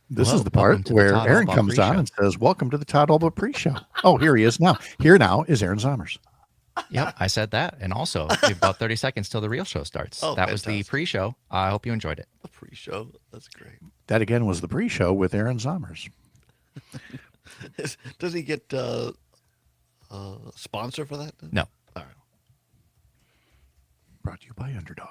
This is the part where Aaron comes on and says, "Welcome to the Todd Allbaugh pre-show." Oh, here he is now. Here now is Aaron Zommers. Yep, I said that. And also, we have about 30 seconds till the real show starts. Oh, that was the pre-show. I hope you enjoyed it. The pre-show. That's great. That, again, was the pre-show with Aaron Zommers. Does he get a sponsor for that? No. All right. Brought to you by Underdog.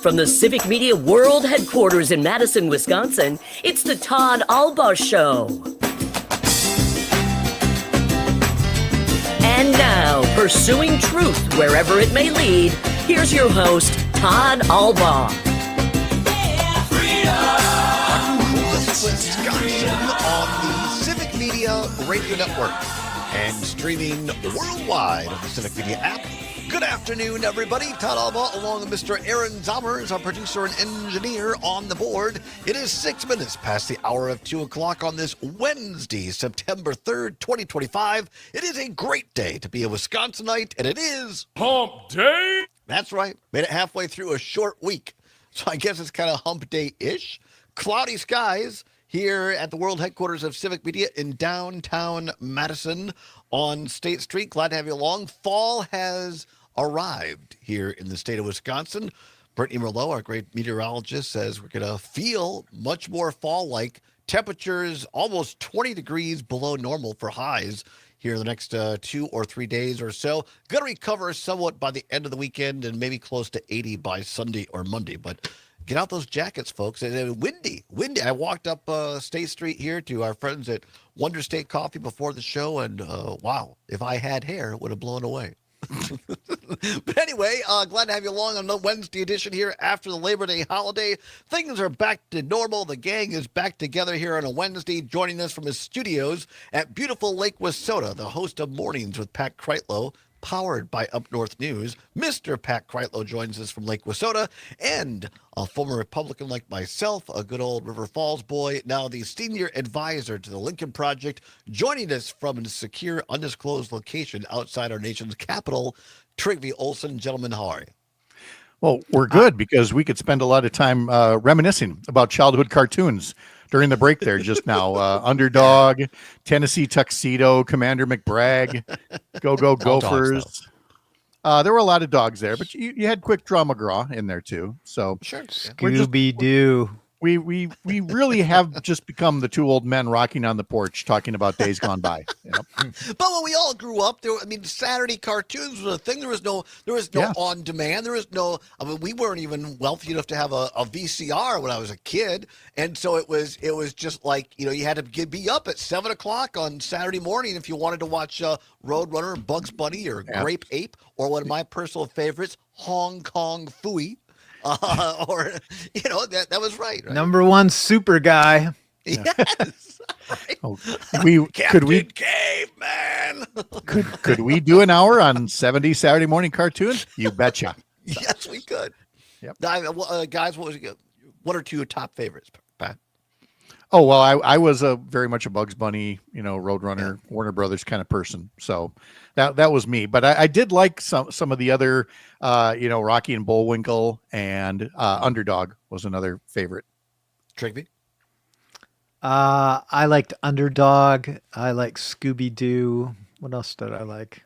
From the Civic Media World Headquarters in Madison, Wisconsin, it's the Todd Allbaugh Show. And now, pursuing truth wherever it may lead, here's your host, Todd Allbaugh. Wisconsin on the Civic Media Radio Network and streaming worldwide on the Civic Media app. Good afternoon, everybody. Todd Allbaugh along with Mr. Aaron Zommers, our producer and engineer on the board. It is 6 minutes past the hour of 2 o'clock on this Wednesday, September 3rd, 2025. It is a great day to be a Wisconsinite, and it is Hump Day. That's right. Made it halfway through a short week. So I guess it's kind of hump day-ish. Cloudy skies here at the world headquarters of Civic Media in downtown Madison on State Street. Glad to have you along. Fall has arrived here in the state of Wisconsin. Brittany Merlot, our great meteorologist, says we're going to feel much more fall-like. Temperatures almost 20 degrees below normal for highs here in the next 2 or 3 days or so. Going to recover somewhat by the end of the weekend and maybe close to 80 by Sunday or Monday. But get out those jackets, folks. And windy. I walked up State Street here to our friends at Wonder State Coffee before the show, and wow, if I had hair, it would have blown away. But anyway, glad to have you along on the Wednesday edition here after the Labor Day holiday. Things are back to normal. The gang is back together here on a Wednesday, joining us from his studios at beautiful Lake Wissota, the host of Mornings with Pat Kreitlow, powered by Up North News. Mr. Pat Kreitlow joins us from Lake Wissota, and a former Republican like myself, a good old River Falls boy, now the senior advisor to the Lincoln Project, joining us from a secure, undisclosed location outside our nation's capital, Trygve Olsen. Gentlemen, how are you? Well, we're good because we could spend a lot of time reminiscing about childhood cartoons during the break there just now. Underdog, Tennessee Tuxedo, Commander McBragg, Go Gophers. There were a lot of dogs there, but you had Quick Draw McGraw in there too. So sure, Scooby-Doo. We really have just become the two old men rocking on the porch talking about days gone by. You know? But when we all grew up, Saturday cartoons was a thing. There was no on demand. There was no. We weren't even wealthy enough to have a VCR when I was a kid, and so it was just like you had to be up at 7 o'clock on Saturday morning if you wanted to watch Roadrunner, Bugs Bunny, or Grape Ape, or one of my personal favorites, Hong Kong Phooey. That was right? Number one super guy. Yes. Right. Oh, Captain Caveman. Could we do an hour on 70 Saturday morning cartoons? You betcha. Yes, we could. Yep. Guys, what was one or two top favorites, Pat? Oh, well, I was very much a Bugs Bunny, Roadrunner, Warner Brothers kind of person. So that was me. But I did like some of the other, Rocky and Bullwinkle, and Underdog was another favorite. Trygve? I liked Underdog. I like Scooby-Doo. What else did I like?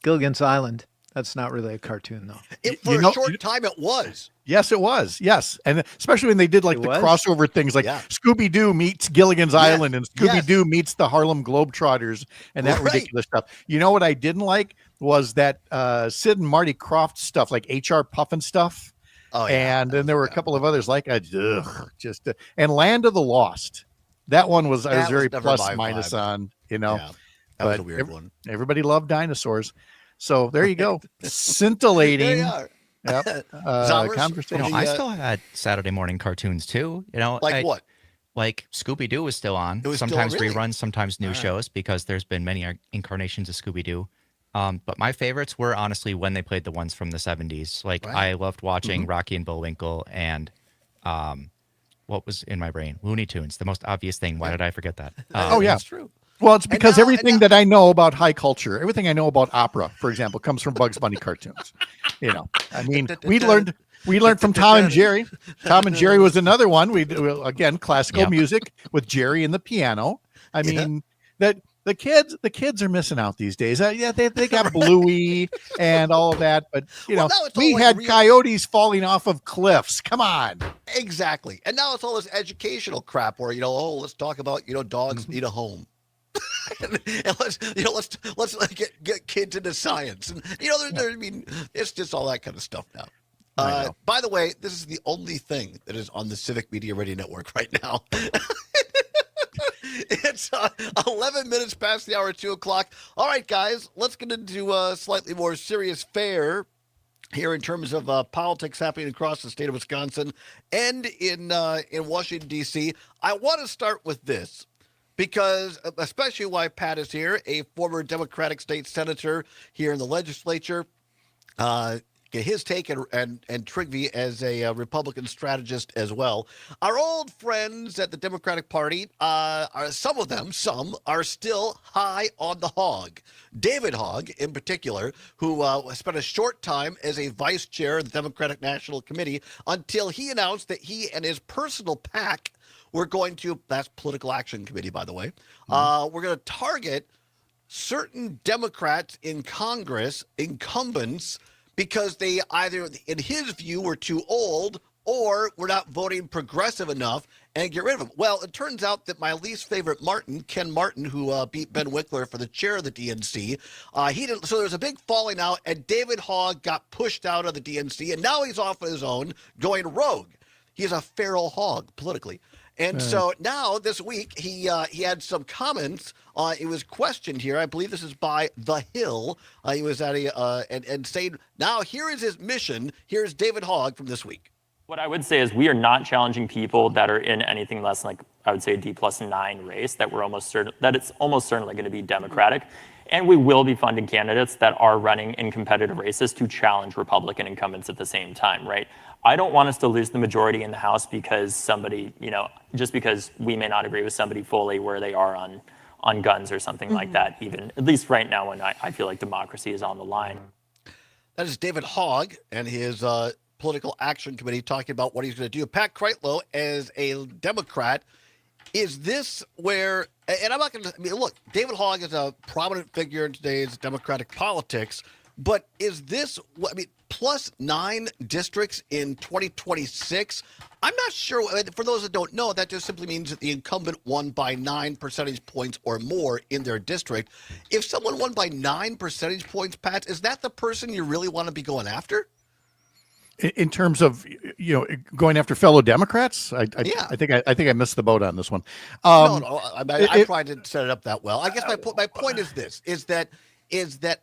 Gilligan's Island. That's not really a cartoon, though. For a short time, it was. Yes, it was. Yes. And especially when they did the crossover things like Scooby-Doo meets Gilligan's Island and Scooby-Doo meets the Harlem Globetrotters and that ridiculous stuff. You know what I didn't like was that Sid and Marty Krofft stuff, like H.R. Puffin stuff. Oh, yeah. And then there were a couple of others like and Land of the Lost. That one was I was very plus minus on, Yeah, that was a weird one. Everybody loved dinosaurs. So there you go. Scintillating. There you are. Yep. Conversation. I still had Saturday morning cartoons too. Like what? Like Scooby-Doo was still on. It was sometimes still really? reruns, sometimes new shows, because there's been many incarnations of Scooby-Doo. But my favorites were honestly when they played the ones from the 70s. Like Right. I loved watching Rocky and Bullwinkle and what was in my brain? Looney Tunes, the most obvious thing. Why did I forget that? Oh, yeah. That's true. Well, it's And because now- everything that I know about high culture, everything I know about opera, for example, comes from Bugs Bunny cartoons. I mean, we learned from Tom and Jerry. Tom and Jerry was another one. Again, classical Yep. music with Jerry and the piano. I mean, that the kids are missing out these days. Yeah, they got Bluey and all of that, but Well, now it's all we like had real- coyotes falling off of cliffs. Come on. Exactly. And now it's all this educational crap where, let's talk about, dogs need a home. and let's like, get kids into science. And, I mean, it's just all that kind of stuff now. I know. By the way, this is the only thing that is on the Civic Media Radio Network right now. It's 11 minutes past the hour, 2 o'clock. All right, guys, let's get into a slightly more serious fare here in terms of politics happening across the state of Wisconsin and in Washington, D.C. I want to start with this because especially why Pat is here, a former Democratic state senator here in the legislature. Get his take and Trigby as a Republican strategist as well. Our old friends at the Democratic Party, some are still high on the hog. David Hogg, in particular, who spent a short time as a vice chair of the Democratic National Committee until he announced that he and his personal PAC were going to, that's Political Action Committee, by the way, we're going to target certain Democrats in Congress, incumbents, because they either, in his view, were too old or were not voting progressive enough and get rid of them. Well, it turns out that my least favorite Ken Martin, who beat Ben Wickler for the chair of the DNC, he didn't. So there was a big falling out, and David Hogg got pushed out of the DNC, and now he's off on his own, going rogue. He's a feral hog politically. And so now this week he had some comments. It was questioned here. I believe this is by The Hill. He was at and saying, now here is his mission. Here's David Hogg from this week. What I would say is we are not challenging people that are in anything less than, like, I would say, a D+9 race that it's almost certainly going to be Democratic. And we will be funding candidates that are running in competitive races to challenge Republican incumbents at the same time, right? I don't want us to lose the majority in the House because somebody, just because we may not agree with somebody fully where they are on guns or something like that, even, at least right now when I feel like democracy is on the line. That is David Hogg and his Political Action Committee talking about what he's going to do. Pat Kreitlow, as a Democrat, is this where, and I'm not going to, look, David Hogg is a prominent figure in today's Democratic politics, but is this, +9 districts in 2026? I'm not sure. For those that don't know, that just simply means that the incumbent won by 9 percentage points or more in their district. If someone won by 9 percentage points, Pat, is that the person you really want to be going after? In terms of going after fellow Democrats, I think I missed the boat on this one. No, I probably didn't set it up that well. I guess my point is this: is that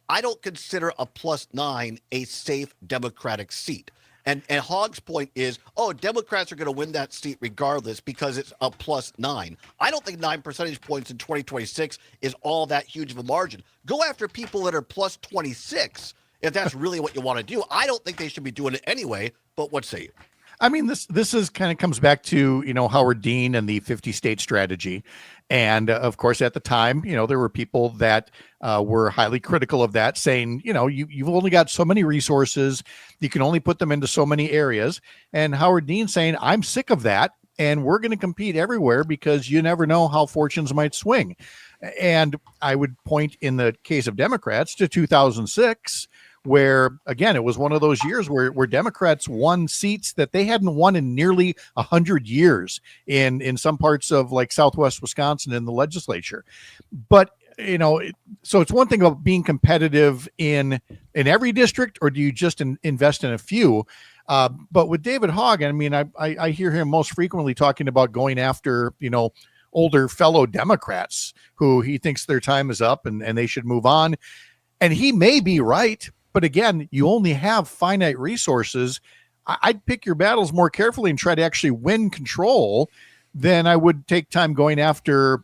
I don't consider a +9 a safe Democratic seat. And Hogg's point is, Democrats are going to win that seat regardless because it's a +9. I don't think 9 percentage points in 2026 is all that huge of a margin. Go after people that are +26 if that's really what you want to do. I don't think they should be doing it anyway, but what say you? I mean, this is kind of comes back to, Howard Dean and the 50-state strategy. And of course, at the time, there were people that were highly critical of that, saying, you've only got so many resources. You can only put them into so many areas. And Howard Dean saying, I'm sick of that. And we're going to compete everywhere because you never know how fortunes might swing. And I would point in the case of Democrats to 2006, where, again, it was one of those years where Democrats won seats that they hadn't won in nearly 100 years in some parts of like Southwest Wisconsin in the legislature. But, so it's one thing about being competitive in every district, or do you just invest in a few? But with David Hogg, I mean, I hear him most frequently talking about going after, older fellow Democrats who he thinks their time is up and they should move on. And he may be right. But again, you only have finite resources. I'd pick your battles more carefully and try to actually win control than I would take time going after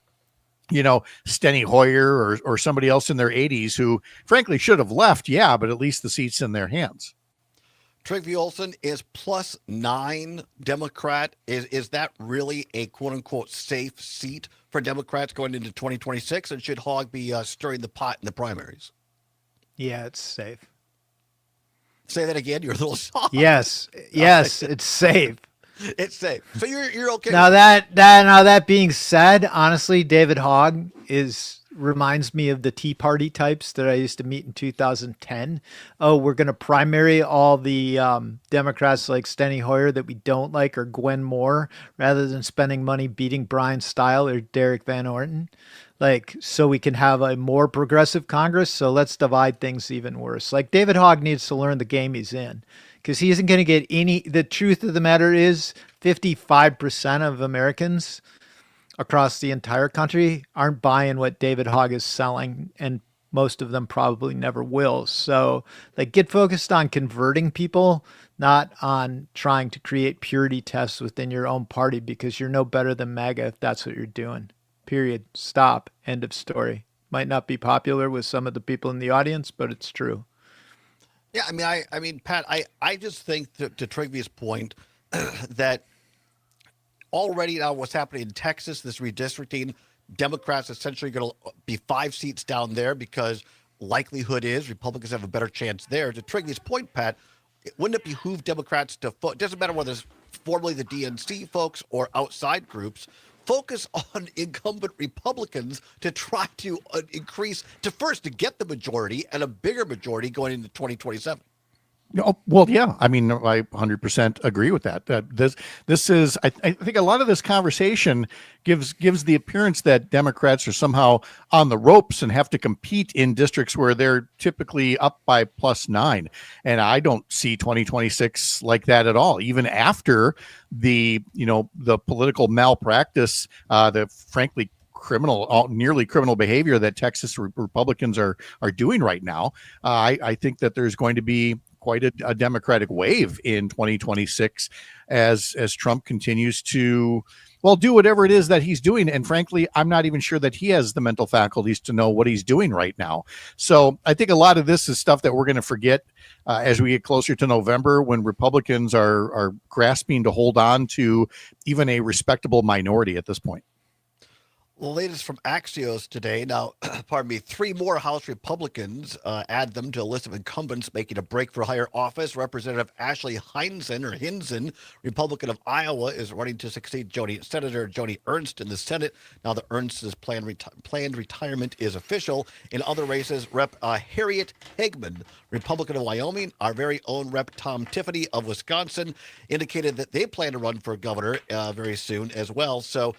Steny Hoyer or somebody else in their 80s who frankly should have left. Yeah, but at least the seat's in their hands. Trygve Olsen is +9 Democrat. Is that really a quote unquote safe seat for Democrats going into 2026? And should Hogg be stirring the pot in the primaries? Yeah, it's safe. Say that again. You're a little soft. Yes, it's safe. It's safe. So you're okay. Now that being said, honestly, David Hogg reminds me of the Tea Party types that I used to meet in 2010. Oh, we're going to primary all the Democrats like Steny Hoyer that we don't like, or Gwen Moore, rather than spending money beating Brian Stile or Derek Van Orton. So we can have a more progressive Congress. So let's divide things even worse. David Hogg needs to learn the game he's in, because he isn't going to get any. The truth of the matter is 55% of Americans across the entire country aren't buying what David Hogg is selling, and most of them probably never will. So get focused on converting people, not on trying to create purity tests within your own party, because you're no better than MAGA if that's what you're doing. Period. Stop. End of story. Might not be popular with some of the people in the audience, but it's true. Yeah, I mean, Pat, I just think to Trygve's point that already now what's happening in Texas, this redistricting, Democrats essentially going to be 5 seats down there because likelihood is Republicans have a better chance there. To Trygve's point, Pat, wouldn't it behoove Democrats to doesn't matter whether it's formerly the DNC folks or outside groups, focus on incumbent Republicans to try to increase, to get the majority and a bigger majority going into 2027. Oh, well, yeah. I 100% agree with that. This is, I think a lot of this conversation gives the appearance that Democrats are somehow on the ropes and have to compete in districts where they're typically up by +9. And I don't see 2026 like that at all. Even after the political malpractice, the frankly nearly criminal behavior that Texas Republicans are doing right now, I think that there's going to be quite a Democratic wave in 2026 as Trump continues to, do whatever it is that he's doing. And frankly, I'm not even sure that he has the mental faculties to know what he's doing right now. So I think a lot of this is stuff that we're going to forget as we get closer to November, when Republicans are grasping to hold on to even a respectable minority at this point. The latest from Axios today. Now, 3 more House Republicans add them to a list of incumbents making a break for higher office. Representative Ashley Hinson, Republican of Iowa, is running to succeed Senator Joni Ernst in the Senate. Now, the Ernst's planned retirement is official. In other races, Rep. Harriet Hagman, Republican of Wyoming, our very own Rep. Tom Tiffany of Wisconsin, indicated that they plan to run for governor very soon as well. So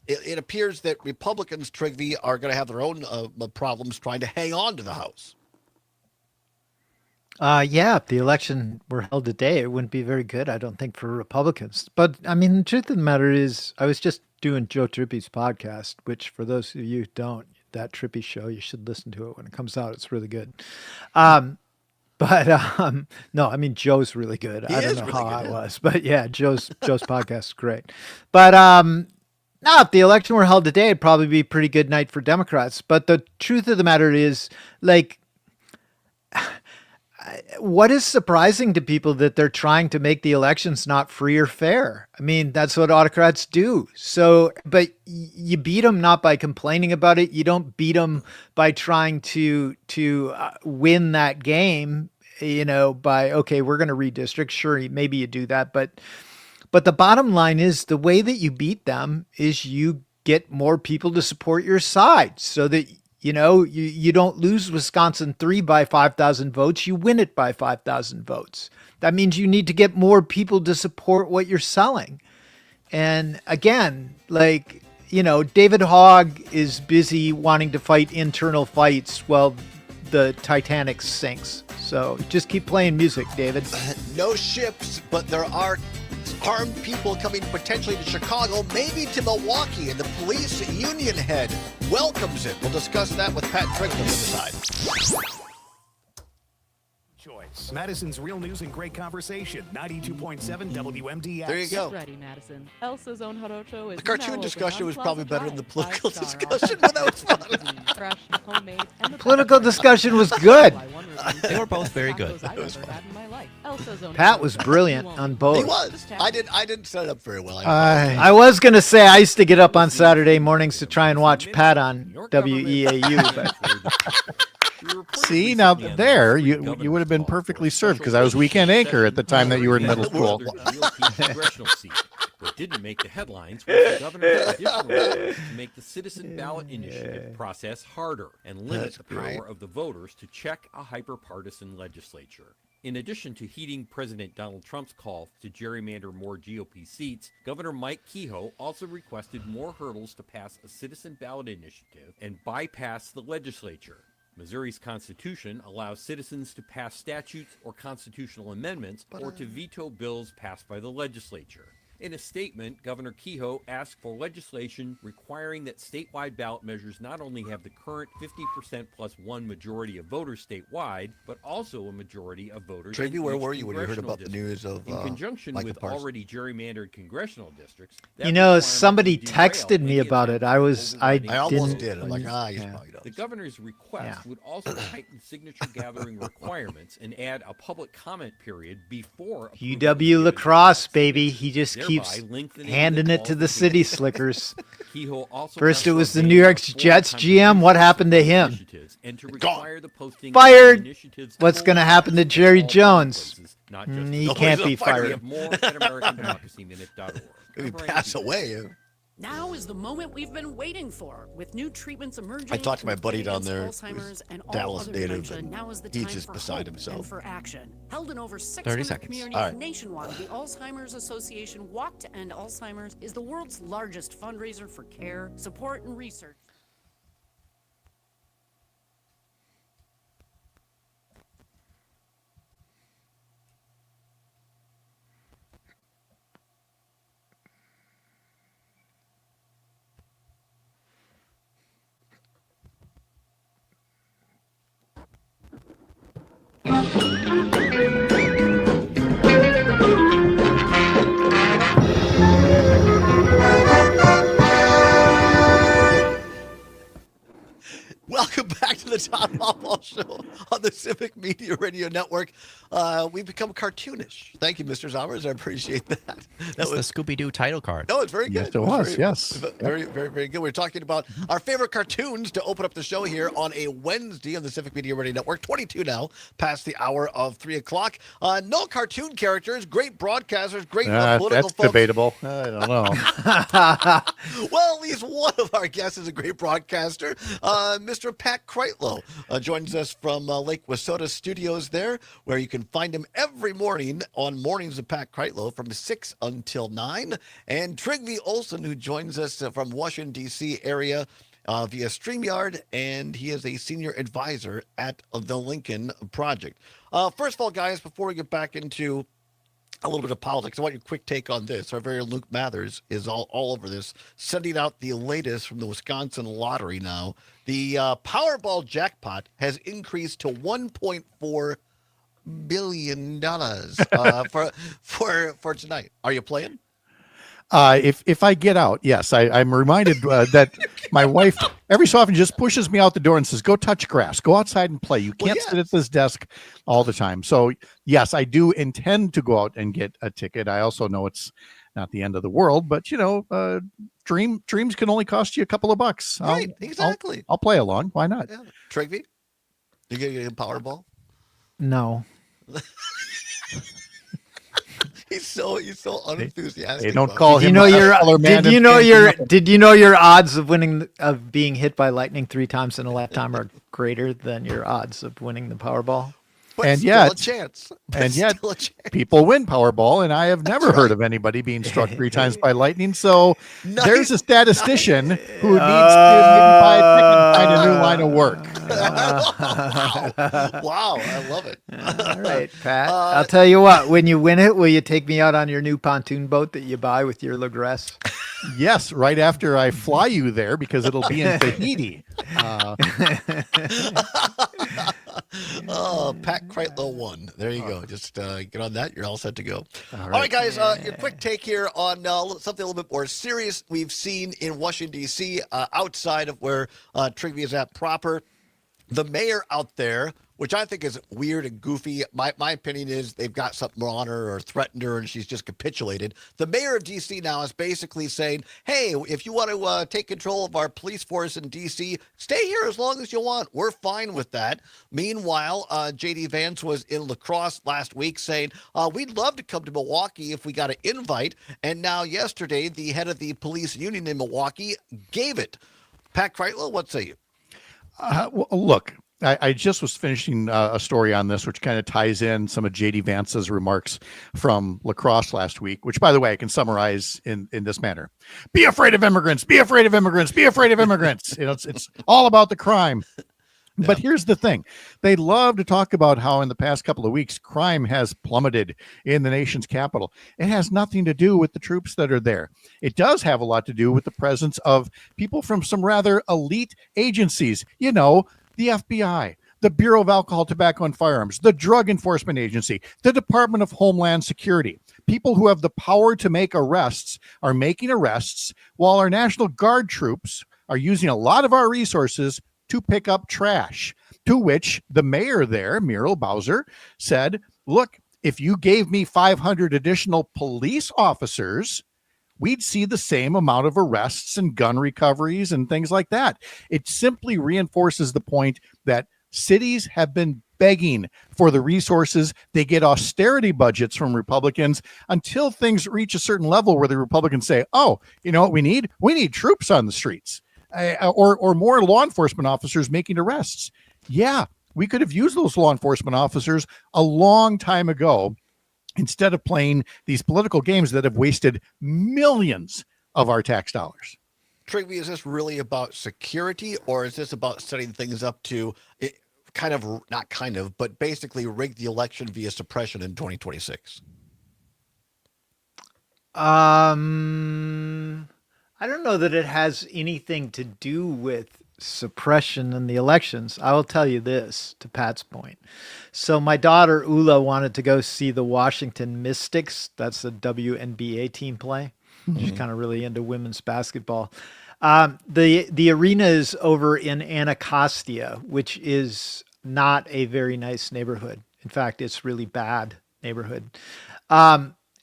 it appears that Republicans, Trygve, are going to have their own problems trying to hang on to the House. If the election were held today, it wouldn't be very good, I don't think, for Republicans. But the truth of the matter is, I was just doing Joe Trippi's podcast, which for those of you who don't, that Trippy show, you should listen to it when it comes out. It's really good. Joe's really good. I don't know how I was, but yeah, Joe's podcast is great. But now, if the election were held today, it'd probably be a pretty good night for Democrats. But the truth of the matter is, what is surprising to people that they're trying to make the elections not free or fair. That's what autocrats do. So, but you beat them not by complaining about it. You don't beat them by trying to win that game, by, okay, we're going to redistrict. Sure, maybe you do that, But the bottom line is, the way that you beat them is you get more people to support your side, so that, you don't lose Wisconsin 3 by 5,000 votes. You win it by 5,000 votes. That means you need to get more people to support what you're selling. And again, David Hogg is busy wanting to fight internal fights while the Titanic sinks. So just keep playing music, David. No ships, but there are armed people coming potentially to Chicago, maybe to Milwaukee, and the police union head welcomes it. We'll discuss that with Pat Trygve on the other side. Choice. headlines. Madison's real news and great conversation. 92.7 WMDX. There you go. Ready, Madison. Elsa's own Jarocho is The cartoon now open discussion on was Plaza probably better than the Drive. political 5-star discussion, all but that was fun. fresh, homemade, and the Political best discussion was good. by one review. They were both very good. Tacos I've ever had in my life. Elsa's own Pat was brilliant on both. He was. I didn't set it up very well. I was going to say I used to get up on Saturday mornings to try and watch Pat on WEAU, but See, now there you would have been perfectly served because I was weekend anchor at the time that you were in middle school. Congressional seat. What didn't make the headlines was the governor's additional rules to make the citizen ballot initiative process harder and limit the power of the voters to check a hyper-partisan legislature. In addition to heeding President Donald Trump's call to gerrymander more GOP seats, Governor Mike Kehoe also requested more hurdles to pass a citizen ballot initiative and bypass the legislature. Missouri's Constitution allows citizens to pass statutes or constitutional amendments or to veto bills passed by the legislature. In a statement, Governor Kehoe asked for legislation requiring that statewide ballot measures not only have the current 50% plus one majority of voters statewide, but also a majority of voters Tracy, in where each were you when you heard congressional about the news of in conjunction Michael with Parsons? already gerrymandered congressional districts. that you know, requirement somebody would derail texted me any about it. attempt I I almost didn't. did. I'm like, you yeah. probably don't. the governor's request would also tighten signature gathering requirements and add a public comment period before approval is UW given. lacrosse, baby. He just Thereby keeps lengthening handing the it to the qualification. city slickers. Kehoe also First it asked was for the a New ban York on Jets foreign GM. What happened to him? initiatives and to require the posting of Fired. initiatives What's to going to all happen to offices Jerry in all Jones? places, not just He the- can't be Nobody's on fire. We fired. have more at AmericanDemocracyMinute.org. He passed away. Now is the moment we've been waiting for. With new treatments emerging, I talked to my buddy down against there, Alzheimer's and all Dallas other native, dementia, and now is the he's time just for beside hope himself. and for action. Held in over 30 600 seconds. communities All right. nationwide, the Alzheimer's Association Walk to End Alzheimer's is the world's largest fundraiser for care, support, and research. Welcome back to the Todd Allbaugh Show on the Civic Media Radio Network. We've become cartoonish. Thank you, Mr. Zowers. I appreciate that. That It's was the Scooby-Doo title card. no, it's very good. Yes, it was. Very, Yes. very, very, very good. We're talking about our favorite cartoons to open up the show here on a Wednesday on the Civic Media Radio Network. 22 now, past the hour of 3 o'clock. No cartoon characters, great broadcasters, great political That's folks. debatable. I don't know. Well, at least one of our guests is a great broadcaster. Mr. Pat Kreitlow joins us from Lake Wissota Studios there, where you can find him every morning on Mornings of Pat Kreitlow from 6 until 9. And Trygve Olsen, who joins us from Washington, D.C. area via StreamYard, and he is a senior advisor at the Lincoln Project. First of all, guys, before we get back into a little bit of politics, I want your quick take on this. Our very Luke Mathers is all over this, sending out the latest from the Wisconsin lottery now. The Powerball jackpot has increased to $1.4 billion for tonight. Are you playing? If I get out, yes, I'm reminded that my wife every so often just pushes me out the door and says, "Go touch grass, go outside and play. You can't sit at this desk all the time." So yes, I do intend to go out and get a ticket. I also know it's not the end of the world, but dreams can only cost you a couple of bucks. Right, exactly. I'll play along. Why not? Yeah. Trygve, you get a Powerball? No. He's so unenthusiastic. They don't about call it. Did you him know a your color man did you and know can't do your nothing. did you know your odds of being hit by lightning 3 times in a lifetime are greater than your odds of winning the Powerball? But and still yet- a chance. But and yet still a chance. people win Powerball, and I have never heard of anybody being struck 3 times by lightning. So Nice. there's a statistician who needs to maybe buy a ticket and find a new line of work. Wow, I love it. All right, Pat. I'll tell you what. When you win it, will you take me out on your new pontoon boat that you buy with your Lagresse? Yes, right after I fly you there because it'll be in Tahiti. Oh, Pat Kreitlow won. There you go. Just get on that. You're all set to go. All right, guys. Your quick take here on something a little bit more serious we've seen in Washington, D.C., outside of where Trigby is at proper. The mayor out there, which I think is weird and goofy. My opinion is they've got something on her or threatened her and she's just capitulated. The mayor of D.C. now is basically saying, hey, if you want to take control of our police force in D.C., stay here as long as you want. We're fine with that. Meanwhile, J.D. Vance was in La Crosse last week saying, we'd love to come to Milwaukee if we got an invite. And now yesterday, the head of the police union in Milwaukee gave it. Pat Kreitlow, what say you? Well, look, I just was finishing a story on this, which kind of ties in some of J.D. Vance's remarks from La Crosse last week, which, by the way, I can summarize in this manner. Be afraid of immigrants. Be afraid of immigrants. Be afraid of immigrants. It's all about the crime. But here's the thing. They love to talk about how in the past couple of weeks, crime has plummeted in the nation's capital. It has nothing to do with the troops that are there. It does have a lot to do with the presence of people from some rather elite agencies. You know, the FBI, the Bureau of Alcohol, Tobacco, and Firearms, the Drug Enforcement Agency, the Department of Homeland Security. People who have the power to make arrests are making arrests while our National Guard troops are using a lot of our resources to pick up trash, to which the mayor there, Muriel Bowser, said, look, if you gave me 500 additional police officers, we'd see the same amount of arrests and gun recoveries and things like that. It simply reinforces the point that cities have been begging for the resources. They get austerity budgets from Republicans until things reach a certain level where the Republicans say, oh, you know what we need? We need troops on the streets. Or more law enforcement officers making arrests. Yeah, we could have used those law enforcement officers a long time ago instead of playing these political games that have wasted millions of our tax dollars. Trigby, is this really about security, or is this about setting things up to but basically rig the election via suppression in 2026? I don't know that it has anything to do with suppression in the elections. I will tell you this, to Pat's point. So my daughter Ula wanted to go see the Washington Mystics. That's the WNBA team play. She's kind of really into women's basketball. The arena is over in Anacostia, which is not a very nice neighborhood. In fact, it's really bad neighborhood.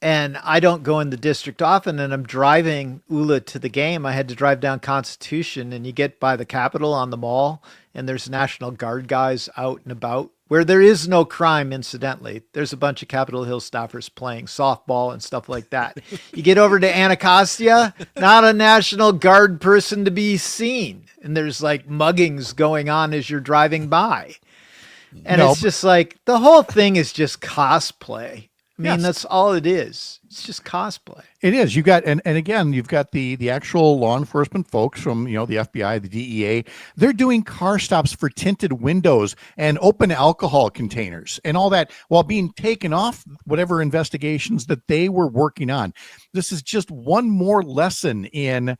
And I don't go in the district often, and I'm driving Ula to the game. I had to drive down Constitution, and you get by the Capitol on the mall, and there's National Guard guys out and about, where there is no crime, incidentally. There's a bunch of Capitol Hill staffers playing softball and stuff like that. You get over to Anacostia, not a National Guard person to be seen. And there's like muggings going on as you're driving by. And it's just like, the whole thing is just cosplay. I mean, that's all it is. It's just cosplay. It is. You've got, and again, you've got the actual law enforcement folks from, you know, the FBI, the DEA. They're doing car stops for tinted windows and open alcohol containers and all that while being taken off whatever investigations that they were working on. This is just one more lesson in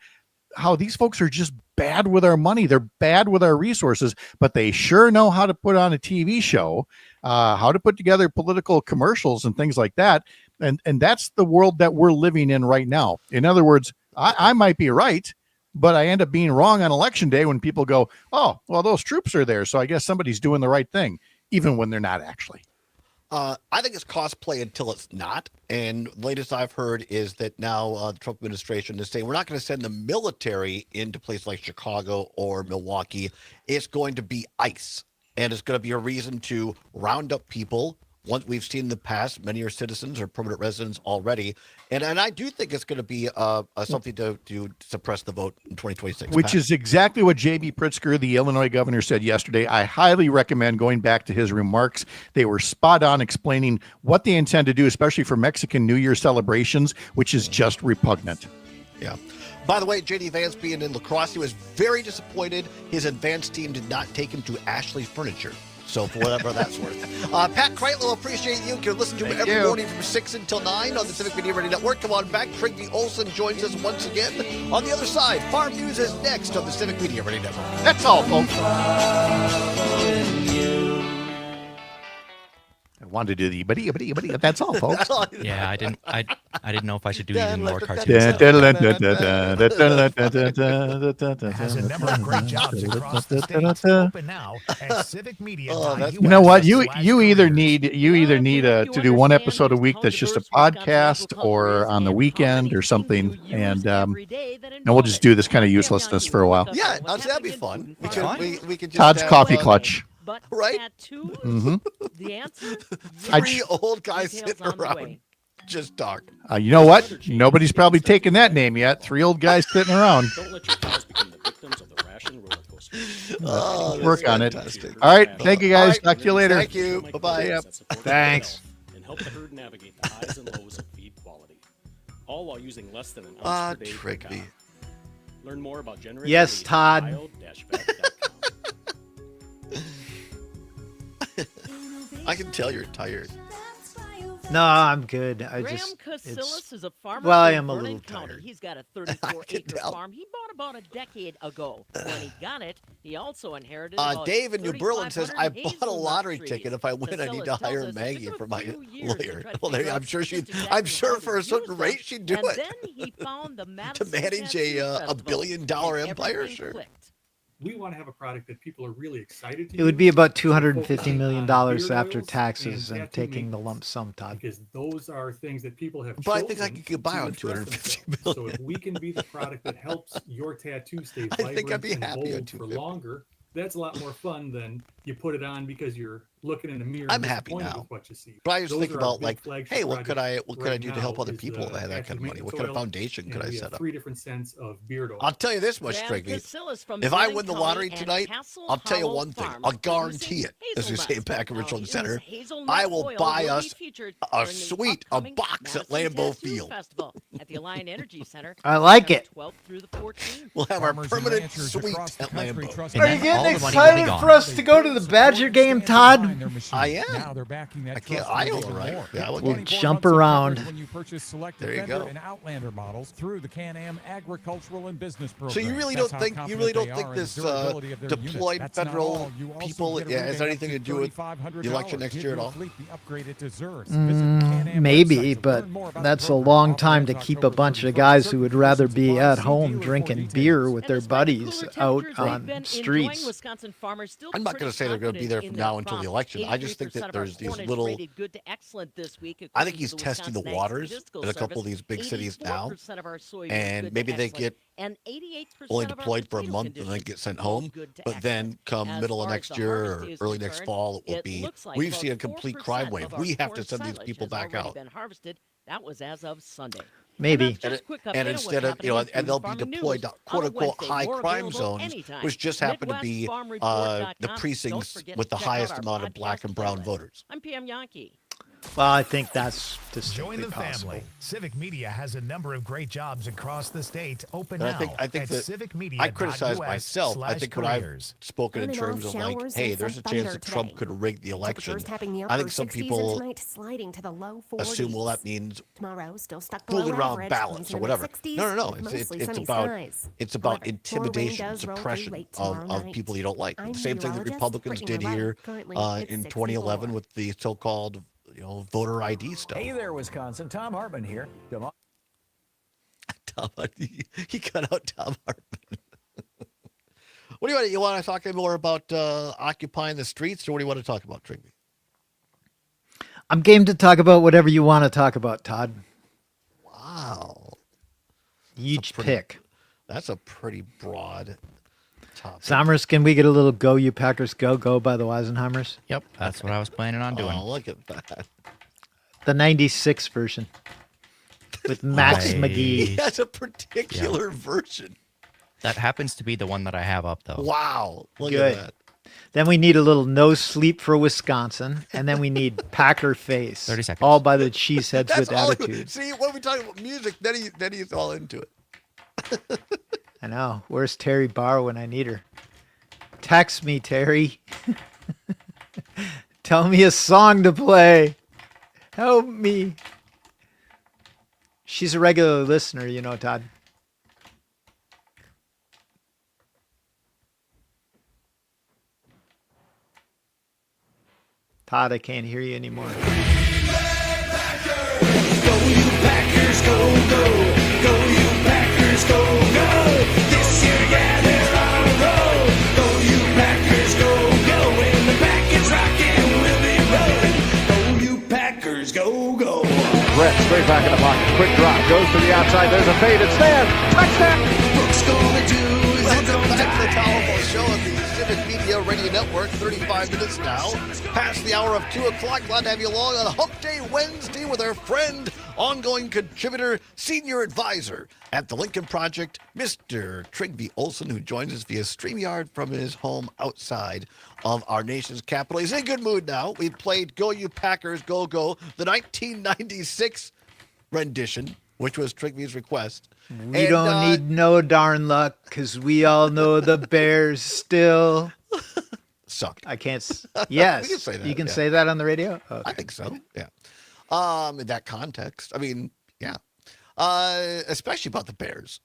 how these folks are just bad with our money. They're bad with our resources, but they sure know how to put on a TV show, how to put together political commercials and things like that. And that's the world that we're living in right now. In other words, I might be right, but I end up being wrong on election day when people go, oh, well, those troops are there, so I guess somebody's doing the right thing, even when they're not actually. I think it's cosplay until it's not. And the latest I've heard is that now the Trump administration is saying we're not going to send the military into places like Chicago or Milwaukee. It's going to be ICE. And it's going to be a reason to round up people. Once we've seen in the past, many are citizens or permanent residents already. And I do think it's going to be something to suppress the vote in 2026. Which is exactly what J.B. Pritzker, the Illinois governor, said yesterday. I highly recommend going back to his remarks. They were spot on explaining what they intend to do, especially for Mexican New Year celebrations, which is just repugnant. Yeah. By the way, JD Vance being in lacrosse, he was very disappointed his advanced team did not take him to Ashley's Furniture. So for whatever that's worth. Pat Kreitler, appreciate you. You can listen to him every morning from 6 until 9 on the Civic Media Radio Network. Come on back. Trigby Olson joins us once again. On the other side, Farm News is next on the Civic Media Radio Network. That's all, folks. I wanted to do the that's all, folks. Yeah, I didn't know if I should do even more cartoons. Has a number of great jobs across the state. Open now at Civic Media. You know what? You either need to do one episode a week that's just a podcast, or on the weekend or something, and we'll just do this kind of uselessness for a while. Yeah, that'd be fun. We could just Todd's have, Coffee Clutch. But Right? Mm-hmm. the answer, Three old guys sitting around just talk. You know what? Nobody's probably taken that name yet. 3 old guys sitting around. Don't let your cows become the victims of the ration roller coaster. Work on it. Fantastic. All right. Thank you, guys. Talk to you later. Thank you. Bye-bye. Thanks. And help the herd navigate the highs and lows of feed quality. All while using less than an ounce per day per cow. Trigby. Learn more about generating Yes, Todd. I can tell you're tired. No, I'm good. Graham Casillas is a farmer well, I from am a Vernon little County. tired. He's got a 34-acre farm he bought about a decade ago. When he got it, he also inherited about Dave in New Berlin says, I 3,500 bought a lottery hazelnut ticket. If I win, I need to Casillas hire tells us Maggie it took for a my few years to lawyer. try to Well, figure I'm out sure just I'm exactly sure how for to a certain use rate them. she'd do And it. then he found the To Madison manage Tattoo a Festival, billion-dollar and empire, everything sure. clicked. We want to have a product that people are really excited to It would use. be about So $250 focusing million on beard after oils taxes and tattoo taking the maintenance, lump sum, Todd. because those are things that people have But I think I chosen could buy to on interest 250 themselves. million. So if we can be the product that helps your tattoo stay I think I'd vibrant be and happy on bold for 250. longer, that's a lot more fun than you put it on because you're looking in the mirror. I'm and happy disappointed now. with what you see. But I just Those think are our about big like, flagship hey, what could I project do to right help now other is people that have that active kind of money? What maintenance kind of oil, foundation and could I we set have up? 3 different scents of beard oil. I'll tell you this much, Graham Trigby. Casillas from If I Vernon win the County lottery and tonight, Castle I'll tell you Hollow one thing. Farm, I'll guarantee it, producing as we say in hazelnuts. Pack and Now, Richland his Center. hazelnut I will oil buy will be us featured a during the suite, a upcoming box at Madison Lambeau Tattoo Field. Festival at the Alliant Energy Center. I like it. September 12th through the 14th. We'll have our Farmers and permanent ranchers suite across the at country Lambeau. trust And Are you then all getting the money will be excited gone. for us to go to the Badger game, Todd? I am. Now they're backing that I can't trust Iowa, even right? more. Yeah, I would We'll get 24 jump months of around. coverage when you purchase selected There you Fender go. and Outlander models through the Can-Am Agricultural and Business Program. So you really That's don't how think confident they are in this the durability of their units. deployed That's not federal all. You also people get a has rebate anything up to do with $3,500. the election next Get year at your all? fleet the upgraded desserts. Visit the Can-Am Maybe, website to but learn more about that's the a program. long time to Offers keep a October bunch of 31st. guys who would Certain rather conditions be apply. at See home dealer for drinking details. beer with And their despite the buddies cooler out temperatures they've on been enjoying, streets. Wisconsin farmers still I'm not going pretty to say they're going to be there from confident in now their until the crop. election. I just think 83% that of our there's these corn is little. rated good to excellent this week, I according think to he's the testing the Wisconsin Ag waters Statistical in a couple of Service. these big cities now, 84% of our soy is and good maybe to they excellent, get and 88% only of our deployed for a potato month and then conditions get sent is home. good to But then excellent. come As middle of far as next the year harvest or is early next concerned, fall, it will it be. looks like We've about seen a complete 4% crime wave. of our We have corn to send these silage people has back already out. been harvested. That was as of Sunday. Maybe. And that's just a quick update And on what's instead of, happening you know, in and they'll food be farming deployed news. to quote On a unquote Wednesday, high more crime available zones, anytime. which just happen to be MidwestFarmReport.com. the Don't precincts forget with to the check out highest our amount of black podcast and brown playlist. voters. I'm PM Yankee. Well, I think that's Join distinctly the possible. family. Civic Media has a number of great jobs across the state. Open And now I think at that I criticize myself. I think when I've spoken in terms of like, hey, there's a chance that Trump could rig the election. I think some people assume, well, that means fooling around ballots or whatever. No. It's about intimidation, suppression of people you don't like. The same thing that Republicans did here in 2011 with the so-called voter ID stuff. Hey there, Wisconsin. Tom Hartman here. Tom, he cut out Tom Hartman. What do you want? You want to talk more about occupying the streets, or what do you want to talk about, Trigby? I'm game to talk about whatever you want to talk about, Todd. Wow. You pick. That's a pretty broad topic. Sommers, can we get a little Go You Packers Go by the Weisenheimers? Yep, that's what I was planning on doing. Oh, look at that. The 96 version with Max McGee. That's a particular version. That happens to be the one that I have up, though. Wow. Look Good. at that. Then we need a little No Sleep for Wisconsin, and then we need Packer Face. 30 seconds. All by the Cheeseheads That's with all. Attitude. See, when we talk about music, then he's all into it. I know. Where's Terry Barr when I need her? Text me, Terry. Tell me a song to play. Help me. She's a regular listener, you know, Todd. Todd, I can't hear you anymore. Go, you Packers, go, go. Go, you Packers, go, go. This year, yeah, they're on a roll. Go, you Packers, go, go. When the pack is rocking, we'll be rolling. Go, you Packers, go, go. Brett straight back in the pocket. Quick drop. Goes to the outside. There's a fade. It's there. Touchdown. Brooks gonna do is welcome back to the Allbaugh Show on the Civic Media Radio Network. 35 minutes now. Past the hour of 2 o'clock. Glad to have you along on Hump Day Wednesday with our friend, ongoing contributor, senior advisor at the Lincoln Project, Mr. Trygve Olson, who joins us via StreamYard from his home outside of our nation's capital. He's in a good mood now. We played Go You Packers, Go Go, the 1996 rendition, which was Trygve's request. We don't need no darn luck because we all know the Bears still suck. I can't. Yes, we can say that, you can yeah. say that on the radio. Okay. I think so. Yeah. In that context, I mean, yeah. Especially about the Bears.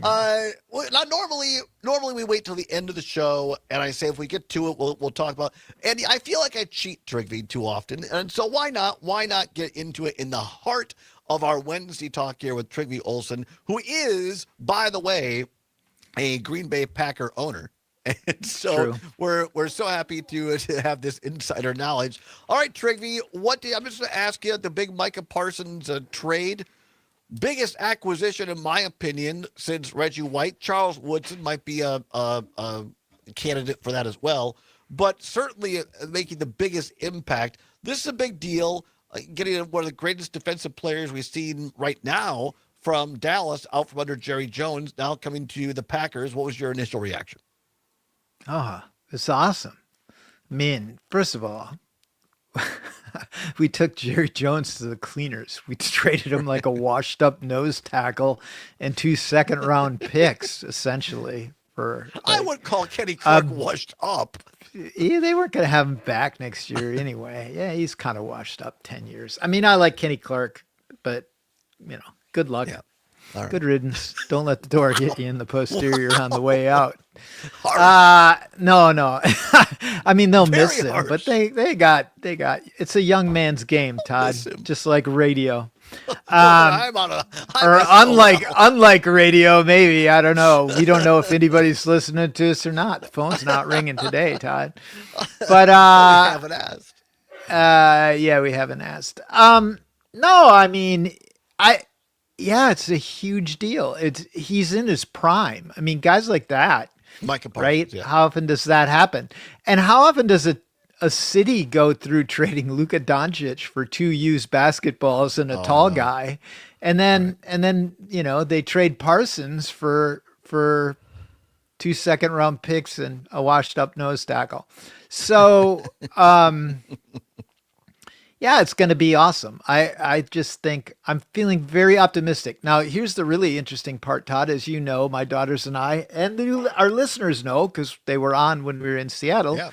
Well, not normally we wait till the end of the show, and I say if we get to it, we'll talk about. And I feel like I cheat Trygve too often, and so why not get into it in the heart of our Wednesday talk here with Trygve Olson, who is, by the way, a Green Bay Packer owner. And so we're so happy to have this insider knowledge. All right, Trygve, I'm just going to ask you the big Micah Parsons trade. Biggest acquisition, in my opinion, since Reggie White. Charles Woodson might be a candidate for that as well, but certainly making the biggest impact. This is a big deal, getting one of the greatest defensive players we've seen right now from Dallas, out from under Jerry Jones, now coming to the Packers. What was your initial reaction? Oh, it's awesome. I mean, first of all, we took Jerry Jones to the cleaners. We traded him like a washed up nose tackle and 2 second-round picks, essentially. I would call Kenny Clark washed up. Yeah, they weren't going to have him back next year anyway. Yeah, he's kind of washed up 10 years. I mean, I like Kenny Clark, but, good luck. Yeah. All right. Good riddance. Don't let the door hit you in the posterior on the way out. No. I mean, they'll miss him, but they got. It's a young man's game, Todd. Just like radio. Unlike radio, maybe. I don't know. We don't know if anybody's listening to us or not. The phone's not ringing today, Todd. But we haven't asked. Yeah, we haven't asked. No, I mean, yeah, it's a huge deal. He's in his prime. I mean, guys like that, Micah Parsons, right? Yeah. How often does that happen? And how often does a city go through trading Luka Doncic for 2 used basketballs and a tall guy, and then they trade Parsons for 2 second-round picks and a washed-up nose tackle. So. Yeah, it's going to be awesome. I just think I'm feeling very optimistic. Now, here's the really interesting part, Todd. As you know, my daughters and I, and our listeners know because they were on when we were in Seattle. Yeah.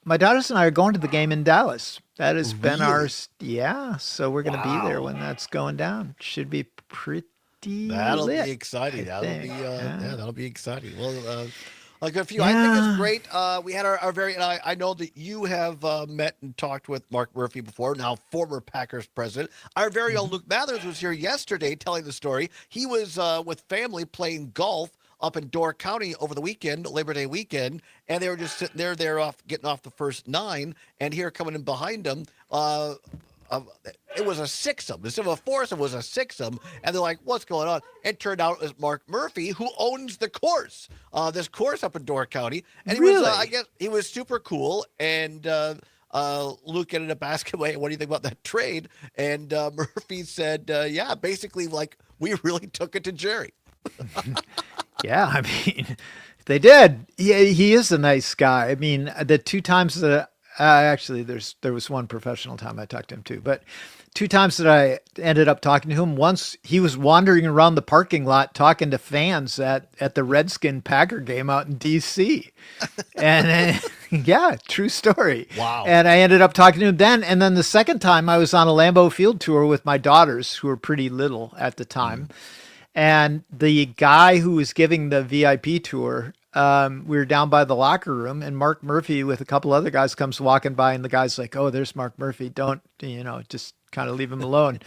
My daughters and I are going to the game in Dallas. That has been our, so we're going to be there when that's going down. Should be pretty That'll lit, be exciting. That'll be exciting. Well, good for you. Yeah. I think it's great. We had our very, and I know that you have met and talked with Mark Murphy before, now former Packers president. Our very own Luke Mathers was here yesterday telling the story. He was with family playing golf up in Door County over the weekend, Labor Day weekend, and they were just sitting there. They're getting off the first 9, and here coming in behind them, it was a 6'em. Instead of a 4'em, it was a 6'em. And they're like, what's going on? It turned out it was Mark Murphy, who owns the course, this course up in Door County. And he was, I guess, he was super cool. And Luke ended up asking, what do you think about that trade? And Murphy said, yeah, basically, like, we really took it to Jerry. Yeah, I mean, they did. He is a nice guy. I mean, the 2 times that Actually, there was one professional time I talked to him too, but 2 times that I ended up talking to him. Once he was wandering around the parking lot talking to fans at the Redskin Packer game out in D.C. And yeah, true story. Wow. And I ended up talking to him then. And then the second time I was on a Lambeau Field tour with my daughters, who were pretty little at the time. And the guy who was giving the VIP tour, we were down by the locker room, and Mark Murphy with a couple other guys comes walking by, and the guy's like, "Oh, there's Mark Murphy. Don't, just kind of leave him alone."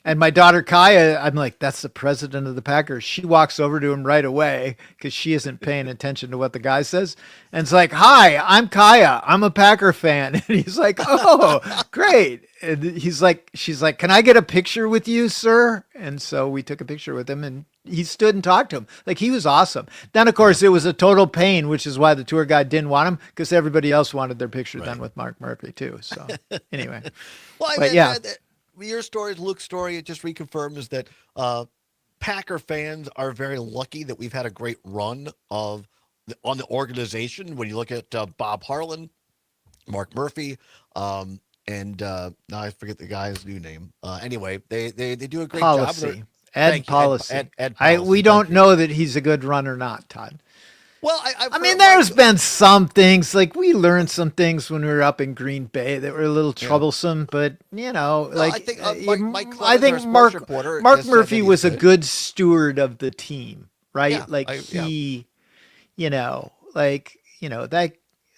And my daughter Kaya, I'm like, "That's the president of the Packers." She walks over to him right away because she isn't paying attention to what the guy says. And it's like, "Hi, I'm Kaya. I'm a Packer fan." And he's like, "Oh, great." And she's like, "Can I get a picture with you, sir?" And so we took a picture with him, and he stood and talked to him. Like, he was awesome. Then, of course, it was a total pain, which is why the tour guide didn't want him, because everybody else wanted their picture done with Mark Murphy too. So anyway, well, but yeah, your story, Luke's story, it just reconfirms that Packer fans are very lucky that we've had a great run on the organization. When you look at Bob Harlan, Mark Murphy, and now I forget the guy's new name. Anyway, they do a great job. Ed Policy. We don't know that he's a good runner or not, Todd. Well, I mean, there's been some things, like we learned some things when we were up in Green Bay that were a little troublesome, but I think I think Mark Murphy was a good steward of the team, right?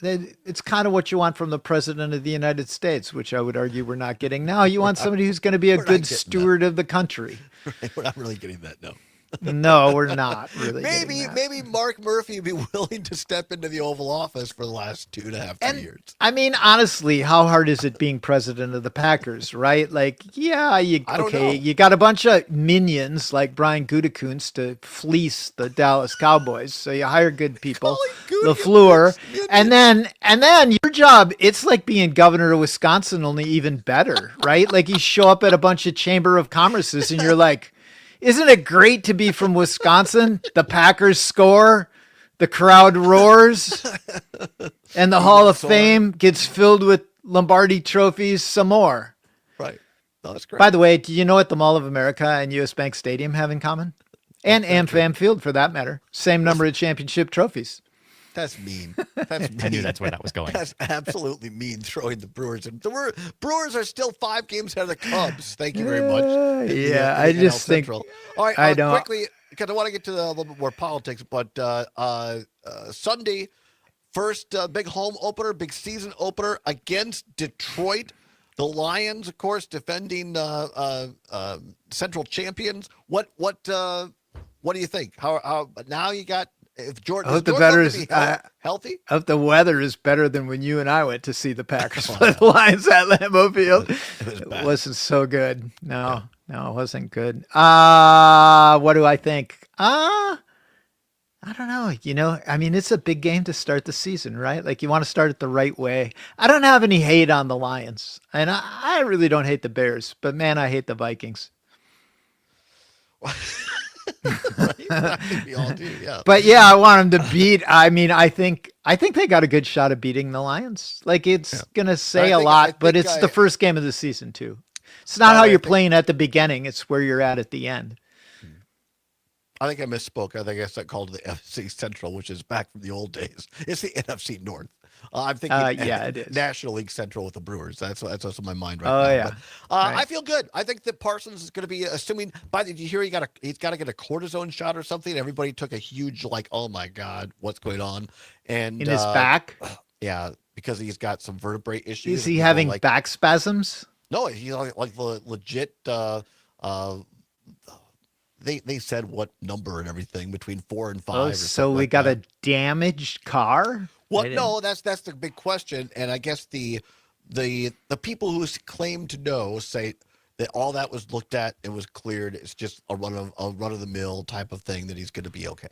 That it's kind of what you want from the president of the United States, which I would argue we're not getting now. You want somebody who's going to be a good steward of the country. Right, we're not really getting that, no. No, we're not really. Maybe Mark Murphy would be willing to step into the Oval Office for the last 2.5 years. I mean, honestly, how hard is it being president of the Packers, right? Like, yeah, you got a bunch of minions like Brian Gutekunst to fleece the Dallas Cowboys, so you hire good people, LaFleur, and then your job, it's like being governor of Wisconsin, only even better, right? Like, you show up at a bunch of Chamber of Commerces and you're like, isn't it great to be from Wisconsin? The Packers score, the crowd roars, and the Hall of Fame gets filled with Lombardi trophies some more. Right. No, that's great. By the way, do you know what the Mall of America and US Bank Stadium have in common? And AmFam Field, for that matter. Same number of championship trophies. That's mean. That's mean. I knew that's where that was going. That's absolutely mean, throwing the Brewers. And the Brewers are still 5 games ahead of the Cubs. Thank you very much. I just think. All right, I don't quickly, because I want to get to a little bit more politics, but Sunday, first big home opener, big season opener against Detroit. The Lions, of course, defending Central champions. What do you think? How now you got? If Jordan, I hope the better is healthy. I hope the weather is better than when you and I went to see the Packers play the Lions at Lambeau Field. It wasn't so good. No, it wasn't good. What do I think? I don't know. I mean, it's a big game to start the season, right? Like, you want to start it the right way. I don't have any hate on the Lions, and I really don't hate the Bears, but man, I hate the Vikings. Right? I think we all do, yeah. But yeah, I want them to beat. I mean, I think they got a good shot of beating the Lions. Like, it's gonna say a lot, but it's the first game of the season too. It's not how you're playing at the beginning; it's where you're at the end. I think I misspoke. I guess I called it the NFC Central, which is back from the old days. It's the NFC North. I'm thinking it is. National League Central with the Brewers. That's what's in my mind right now. Yeah. But, I feel good. I think that Parsons is going to be assuming. Did you hear he's got to get a cortisone shot or something? Everybody took a huge oh my God, what's going on? And in his back. Yeah, because he's got some vertebrae issues. Is he having back spasms? No, he's like legit. They said what number and everything between 4 and 5. Oh, so we got a damaged car. Well, no, that's the big question, and I guess the people who claim to know say that all that was looked at and was cleared. It's just a run of the mill type of thing that he's going to be okay.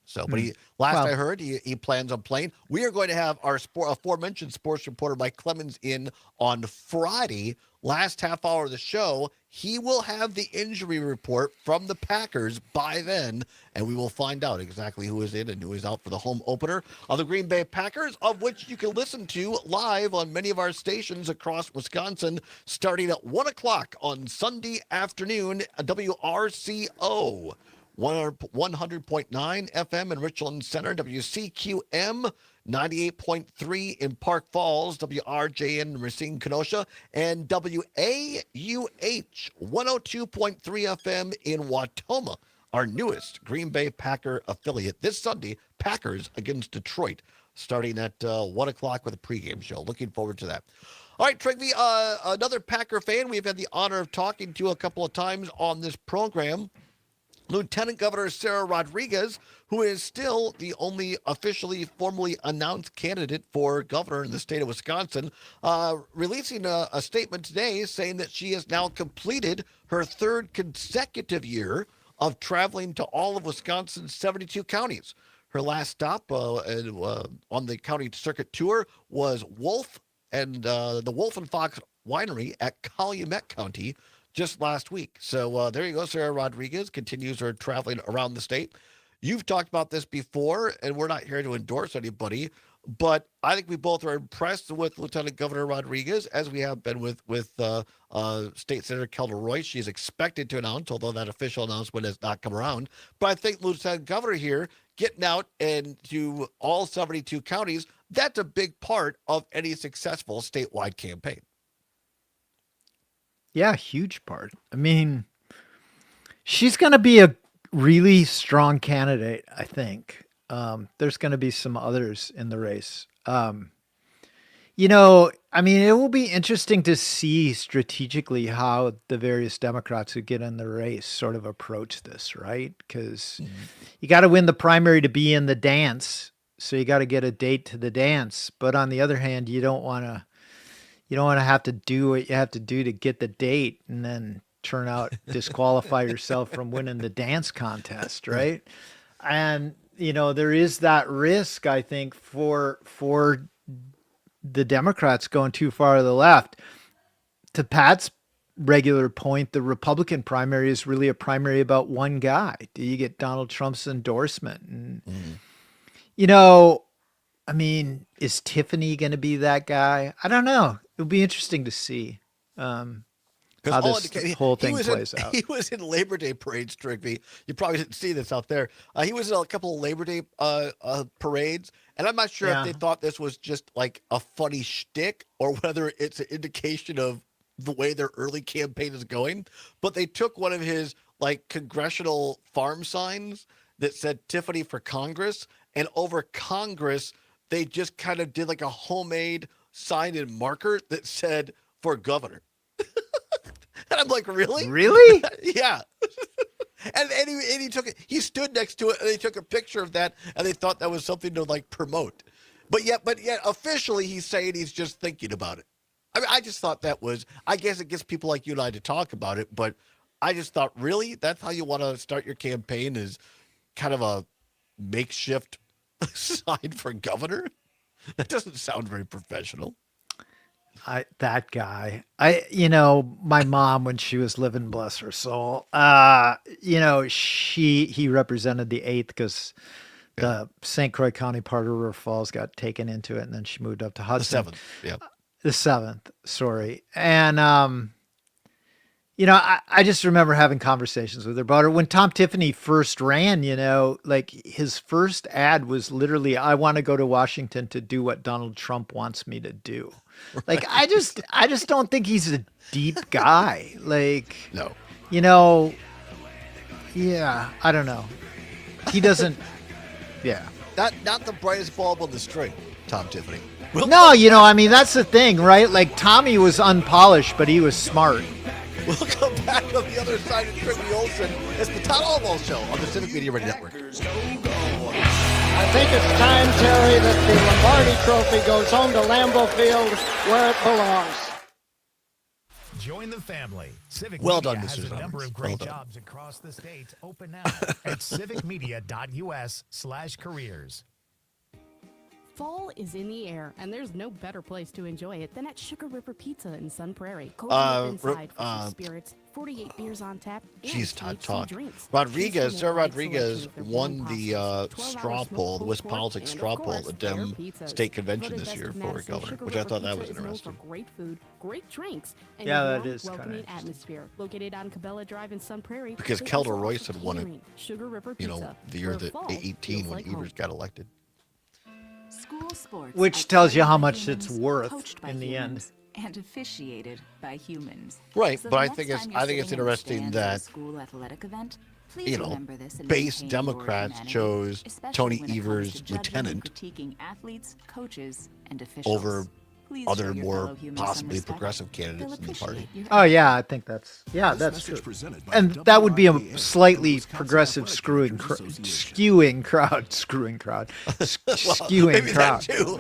So, but I heard he plans on playing. We are going to have our aforementioned sports reporter Mike Clemens in on Friday. Last half hour of the show, he will have the injury report from the Packers by then, and we will find out exactly who is in and who is out for the home opener of the Green Bay Packers, of which you can listen to live on many of our stations across Wisconsin, starting at 1 o'clock on Sunday afternoon, WRCO. 100.9 FM in Richland Center, WCQM 98.3 in Park Falls, WRJN in Racine, Kenosha, and WAUH 102.3 FM in Watoma, our newest Green Bay Packer affiliate. This Sunday, Packers against Detroit, starting at 1 o'clock with a pregame show. Looking forward to that. All right, Trigby, another Packer fan we've had the honor of talking to a couple of times on this program, Lieutenant Governor Sarah Rodriguez, who is still the only officially formally announced candidate for governor in the state of Wisconsin, releasing a statement today saying that she has now completed her third consecutive year of traveling to all of Wisconsin's 72 counties. Her last stop on the county circuit tour was Wolf and the Wolf and Fox Winery at Calumet County just last week. So there you go. Sarah Rodriguez continues her traveling around the state. You've talked about this before, and we're not here to endorse anybody, but I think we both are impressed with Lieutenant Governor Rodriguez, as we have been with State Senator Kelda Roy. She's expected to announce, although that official announcement has not come around. But I think Lieutenant Governor here getting out and to all 72 counties, that's a big part of any successful statewide campaign. Yeah, huge part. I mean, she's going to be a really strong candidate, I think. There's going to be some others in the race. You know, I mean, it will be interesting to see strategically how the various Democrats who get in the race sort of approach this, right? Because you got to win the primary to be in the dance. So you got to get a date to the dance. But on the other hand, you don't want to have to do what you have to do to get the date and then turn out, disqualify yourself from winning the dance contest, right? And, you know, there is that risk, I think, for the Democrats going too far to the left. To Pat's regular point, the Republican primary is really a primary about one guy. Do you get Donald Trump's endorsement? And, you know, I mean, is Tiffany going to be that guy? I don't know. It'll be interesting to see how this whole thing plays out. He was in Labor Day parades, Trigby. You probably didn't see this out there. He was in a couple of Labor Day parades, and I'm not sure if they thought this was just like a funny shtick or whether it's an indication of the way their early campaign is going. But they took one of his like congressional farm signs that said Tiffany for Congress, and over Congress, they just kind of did like a homemade sign and marker that said for governor. And I'm like, really? Really? Yeah. and he took it. He stood next to it, and they took a picture of that, and they thought that was something to like promote. But yet officially, he's saying he's just thinking about it. I mean, I just thought that was. I guess it gets people like you and I to talk about it, but I just thought, really, that's how you want to start your campaign? Is kind of a makeshift sign for governor? That doesn't sound very professional. That guy, you know, my mom, when she was living, bless her soul, you know, he represented the 8th because the St. Croix County part of River Falls got taken into it. And then she moved up to Hudson. The 7th. Yeah. The 7th. Sorry. And, you know, I just remember having conversations with her about her. When Tom Tiffany first ran, you know, like his first ad was literally, I want to go to Washington to do what Donald Trump wants me to do. Right. Like, I just don't think he's a deep guy. Like, no, you know, yeah, I don't know. He doesn't, yeah. Not the brightest bulb on the string, Tom Tiffany. No, you know, I mean, that's the thing, right? Like, Tommy was unpolished, but he was smart. We'll come back on the other side of Trigby Olson. It's the Todd Allbaugh Show on the Civic Media Radio Network. I think it's time, Terry, that the Lombardi Trophy goes home to Lambeau Field where it belongs. Join the family. Civic well Media done, has Mr. a number Summers. of great jobs across the state open now at civicmedia.us/careers. Fall is in the air, and there's no better place to enjoy it than at Sugar River Pizza in Sun Prairie. Cozy up inside for some spirits, 48 beers on tap, and Jeez, Todd, THC talk. drinks. Rodriguez, Choose from Sarah a wide Rodriguez selection of their won warm the pastas, 12-hour straw smoked poll, the pulled West pork, Politics and, straw of poll course, at the their Dem pizzas. State Convention Voted this best year of for Madison, governor, Sugar which I River thought that Pizza was is known interesting. for great food, great drinks, and Yeah, a that warm, is kinda welcoming interesting. atmosphere. Located on Cabela Drive in Sun Prairie, Because they Kelder also Royce offer had won it, catering. Sugar River you know, Pizza, the year where that fall 18 feels when like Evers home. got elected. School sports Which are tells you played how by much it's humans, worth coached by in the end. humans, and officiated by humans. Right, So but the I next think it's time you're I think it's sitting in the interesting stands at a that school athletic event, please you know remember this and base maintain your Democrats humanity, chose especially Tony when it comes Evers to judging and lieutenant critiquing athletes, coaches, and officials. over Please other show your more fellow humans some possibly respect. progressive They'll candidates in the party. appreciate your Oh yeah, I think that's true. And that would be a slightly progressive skewing crowd, skewing maybe crowd. that too.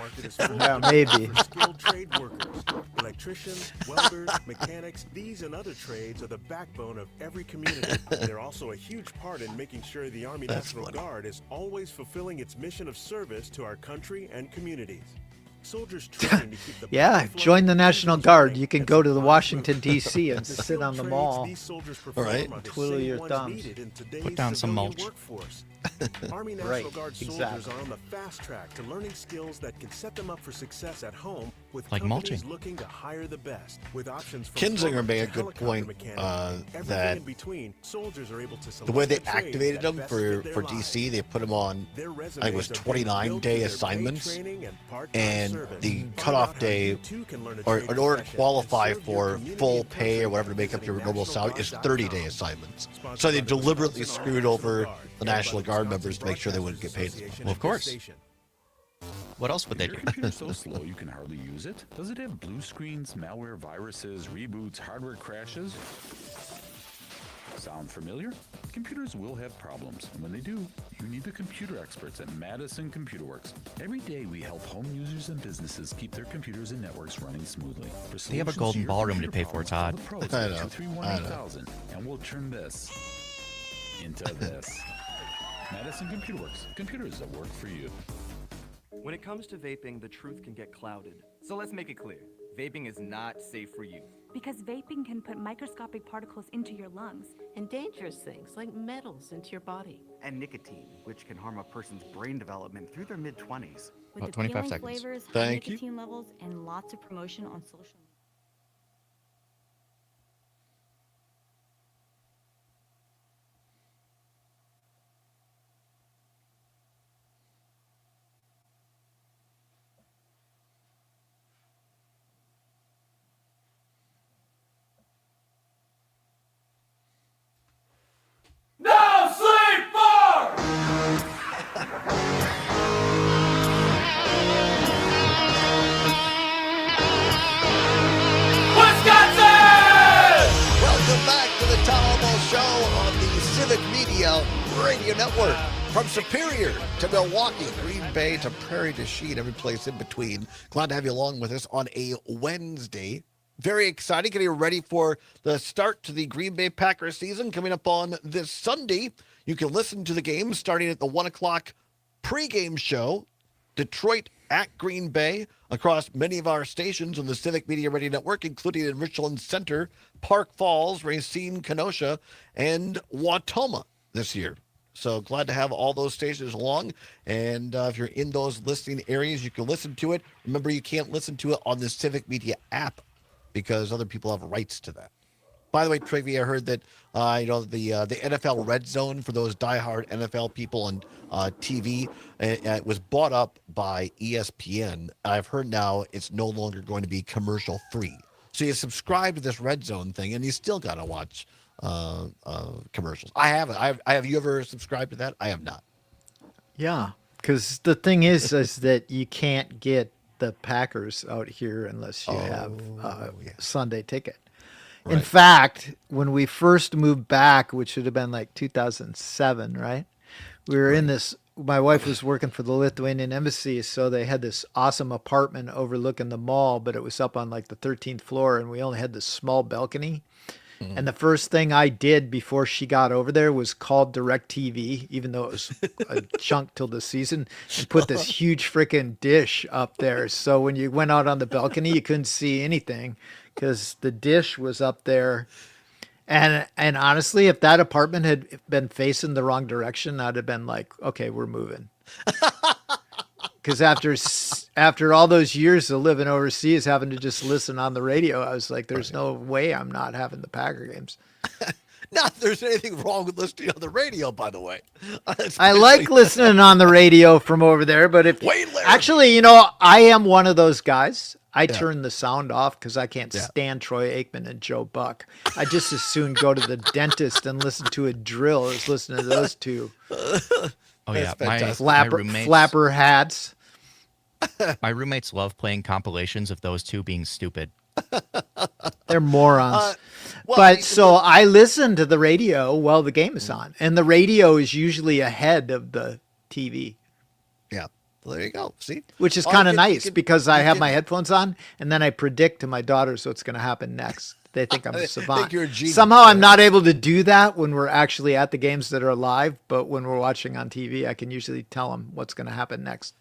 Yeah, maybe. Skilled trade workers, electricians, welders, mechanics, these and other trades are the backbone of every community. They're also a huge part in making sure the Army National Guard is always fulfilling its mission of service to our country and communities. Soldiers train to keep the Yeah, join the National Guard. You can go to the Washington D.C. and sit on the mall, All right, twiddle your thumbs. Put down some mulch. Army National Right, Guard soldiers exactly. are on the fast track to learning skills that can set them up for success at home with Like companies mulching. looking to hire the best. With options from Kinzinger plumber made to a good helicopter point mechanic, that everything in between, soldiers are able to the way they select a trade activated that them best for fit their DC, lives. they put them on Their I think it was resumes are being 29-day built through their paid assignments, training and part-time and service. the Find cutoff out how day, you too can learn a or trade in order to profession qualify and serve your for community full and pay or country whatever to make up your normal salary, is 30-day assignments. So they deliberately screwed over the National Guard members to make sure they wouldn't get paid as much. Well, of course. What else would they Your do? computer's so slow you can hardly use it? Does it have blue screens, malware, viruses, reboots, hardware crashes? Sound familiar? Computers will have problems, and when they do, you need the computer experts at Madison Computer Works. Every day we help home users and businesses keep their computers and networks running smoothly. For They have a solutions golden to your ballroom to computer pay for, problems, Todd. call the pros I at know, 231-8000, and we'll turn this into this. Madison Computer Works. Computers that work for you. When it comes to vaping, the truth can get clouded. So let's make it clear. Vaping is not safe for youth. Because vaping can put microscopic particles into your lungs. And dangerous things like metals into your body. And nicotine, which can harm a person's brain development through their mid-20s. With About 25 appealing seconds. flavors, high Thank you. nicotine levels, and lots of promotion on social media. No sleep for! Wisconsin! Welcome back to the Todd Allbaugh Show on the Civic Media Radio Network. From Superior to Milwaukee, Green Bay to Prairie du Chien, every place in between. Glad to have you along with us on a Wednesday. Very exciting, getting ready for the start to the Green Bay Packers season coming up on this Sunday. You can listen to the game starting at the 1 o'clock pregame show. Detroit at Green Bay across many of our stations on the Civic Media Radio Network, including in Richland Center, Park Falls, Racine, Kenosha, and Wautoma this year. So glad to have all those stations along. And if you're in those listening areas, you can listen to it. Remember, you can't listen to it on the Civic Media app because other people have rights to that. By the way, Trivy, I heard that the NFL Red Zone for those diehard NFL people on TV, it was bought up by ESPN. I've heard now it's no longer going to be commercial free. So you subscribe to this Red Zone thing, and you still got to watch commercials. I haven't. Have you ever subscribed to that? I have not. Yeah, because the thing is that you can't get the Packers out here unless you have a Sunday ticket. In Right. fact, when we first moved back, which would have been like 2007, right? We were in this. My wife was working for the Lithuanian embassy, so they had this awesome apartment overlooking the mall, but it was up on like the 13th floor, and we only had this small balcony. And the first thing I did before she got over there was call DirecTV, even though it was a chunk till the season, and put this huge freaking dish up there. So when you went out on the balcony, you couldn't see anything because the dish was up there. And honestly, if that apartment had been facing the wrong direction, I'd have been like, okay, we're moving. Because after all those years of living overseas, having to just listen on the radio, I was like, there's no way I'm not having the Packer games. Not that there's anything wrong with listening on the radio, by the way. I like listening on the radio from over there, but actually, I am one of those guys. I turn the sound off because I can't stand Troy Aikman and Joe Buck. I just as soon go to the dentist and listen to a drill as listen to those two. Oh yeah, flapper hats. My roommates love playing compilations of those two being stupid. They're morons. So I listen to the radio while the game is on, and the radio is usually ahead of the TV. Yeah, well, there you go. See, which is kind of nice because I have my headphones on, and then I predict to my daughters what's going to happen next. They think I'm a savant. You're a genius. Somehow I'm not able to do that when we're actually at the games that are live, but when we're watching on TV, I can usually tell them what's going to happen next.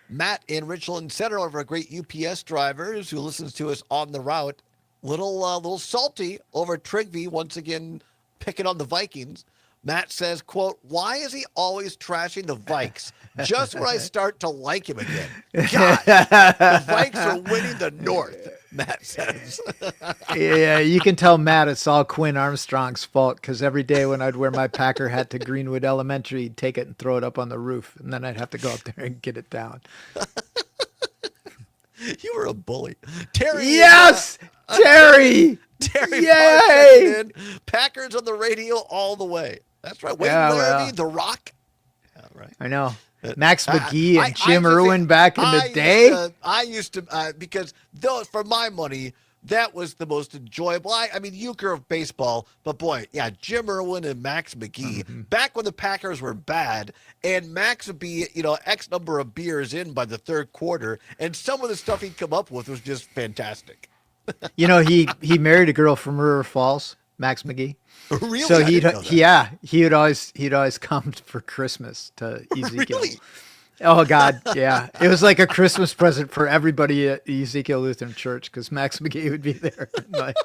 Matt in Richland Center, one of our great UPS drivers who listens to us on the route, little salty over Trigby, once again picking on the Vikings. Matt says, quote, "Why is he always trashing the Vikes? Just when I start to like him again. God, the Vikes are winning the North," Matt says. Yeah, you can tell Matt it's all Quinn Armstrong's fault because every day when I'd wear my Packer hat to Greenwood Elementary, he'd take it and throw it up on the roof, and then I'd have to go up there and get it down. You were a bully. Terry. Yes! Terry! Terry Yay! Packers on the radio all the way. That's right. Wayne Larrabee, The Rock. Yeah, right. I know. Max McGee and Jim Irwin back in the day. I used to, because those, for my money, that was the most enjoyable. I mean, euchre of baseball, but boy, yeah, Jim Irwin and Max McGee, back when the Packers were bad, and Max would be, X number of beers in by the third quarter, and some of the stuff he'd come up with was just fantastic. He married a girl from River Falls, Max McGee. Really? So he'd always come for Christmas to Ezekiel. Really? Oh God, yeah. It was like a Christmas present for everybody at Ezekiel Lutheran Church because Max McGee would be there. Like,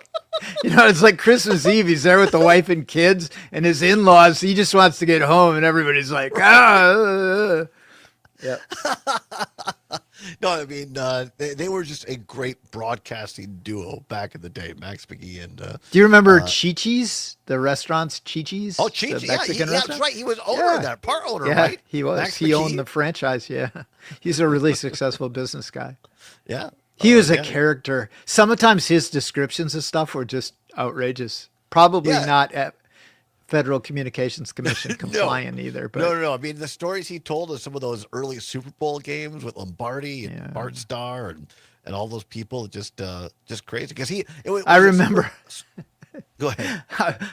it's like Christmas Eve. He's there with the wife and kids and his in-laws. He just wants to get home, and everybody's like, ah. Yeah. No, I mean, they were just a great broadcasting duo back in the day, Max McGee and. Do you remember Chi-Chi's, the restaurant's Chi-Chi's? Oh, Chi-Chi, yeah, that's right. He was owner of that, part owner, yeah, right? He was. He owned the franchise, yeah. He's a really successful business guy. Yeah. He was a character. Sometimes his descriptions of stuff were just outrageous. Probably not at Federal Communications Commission compliant either. But no. I mean, the stories he told of some of those early Super Bowl games with Lombardi and Bart Starr and all those people, just crazy. Because I remember. Go ahead.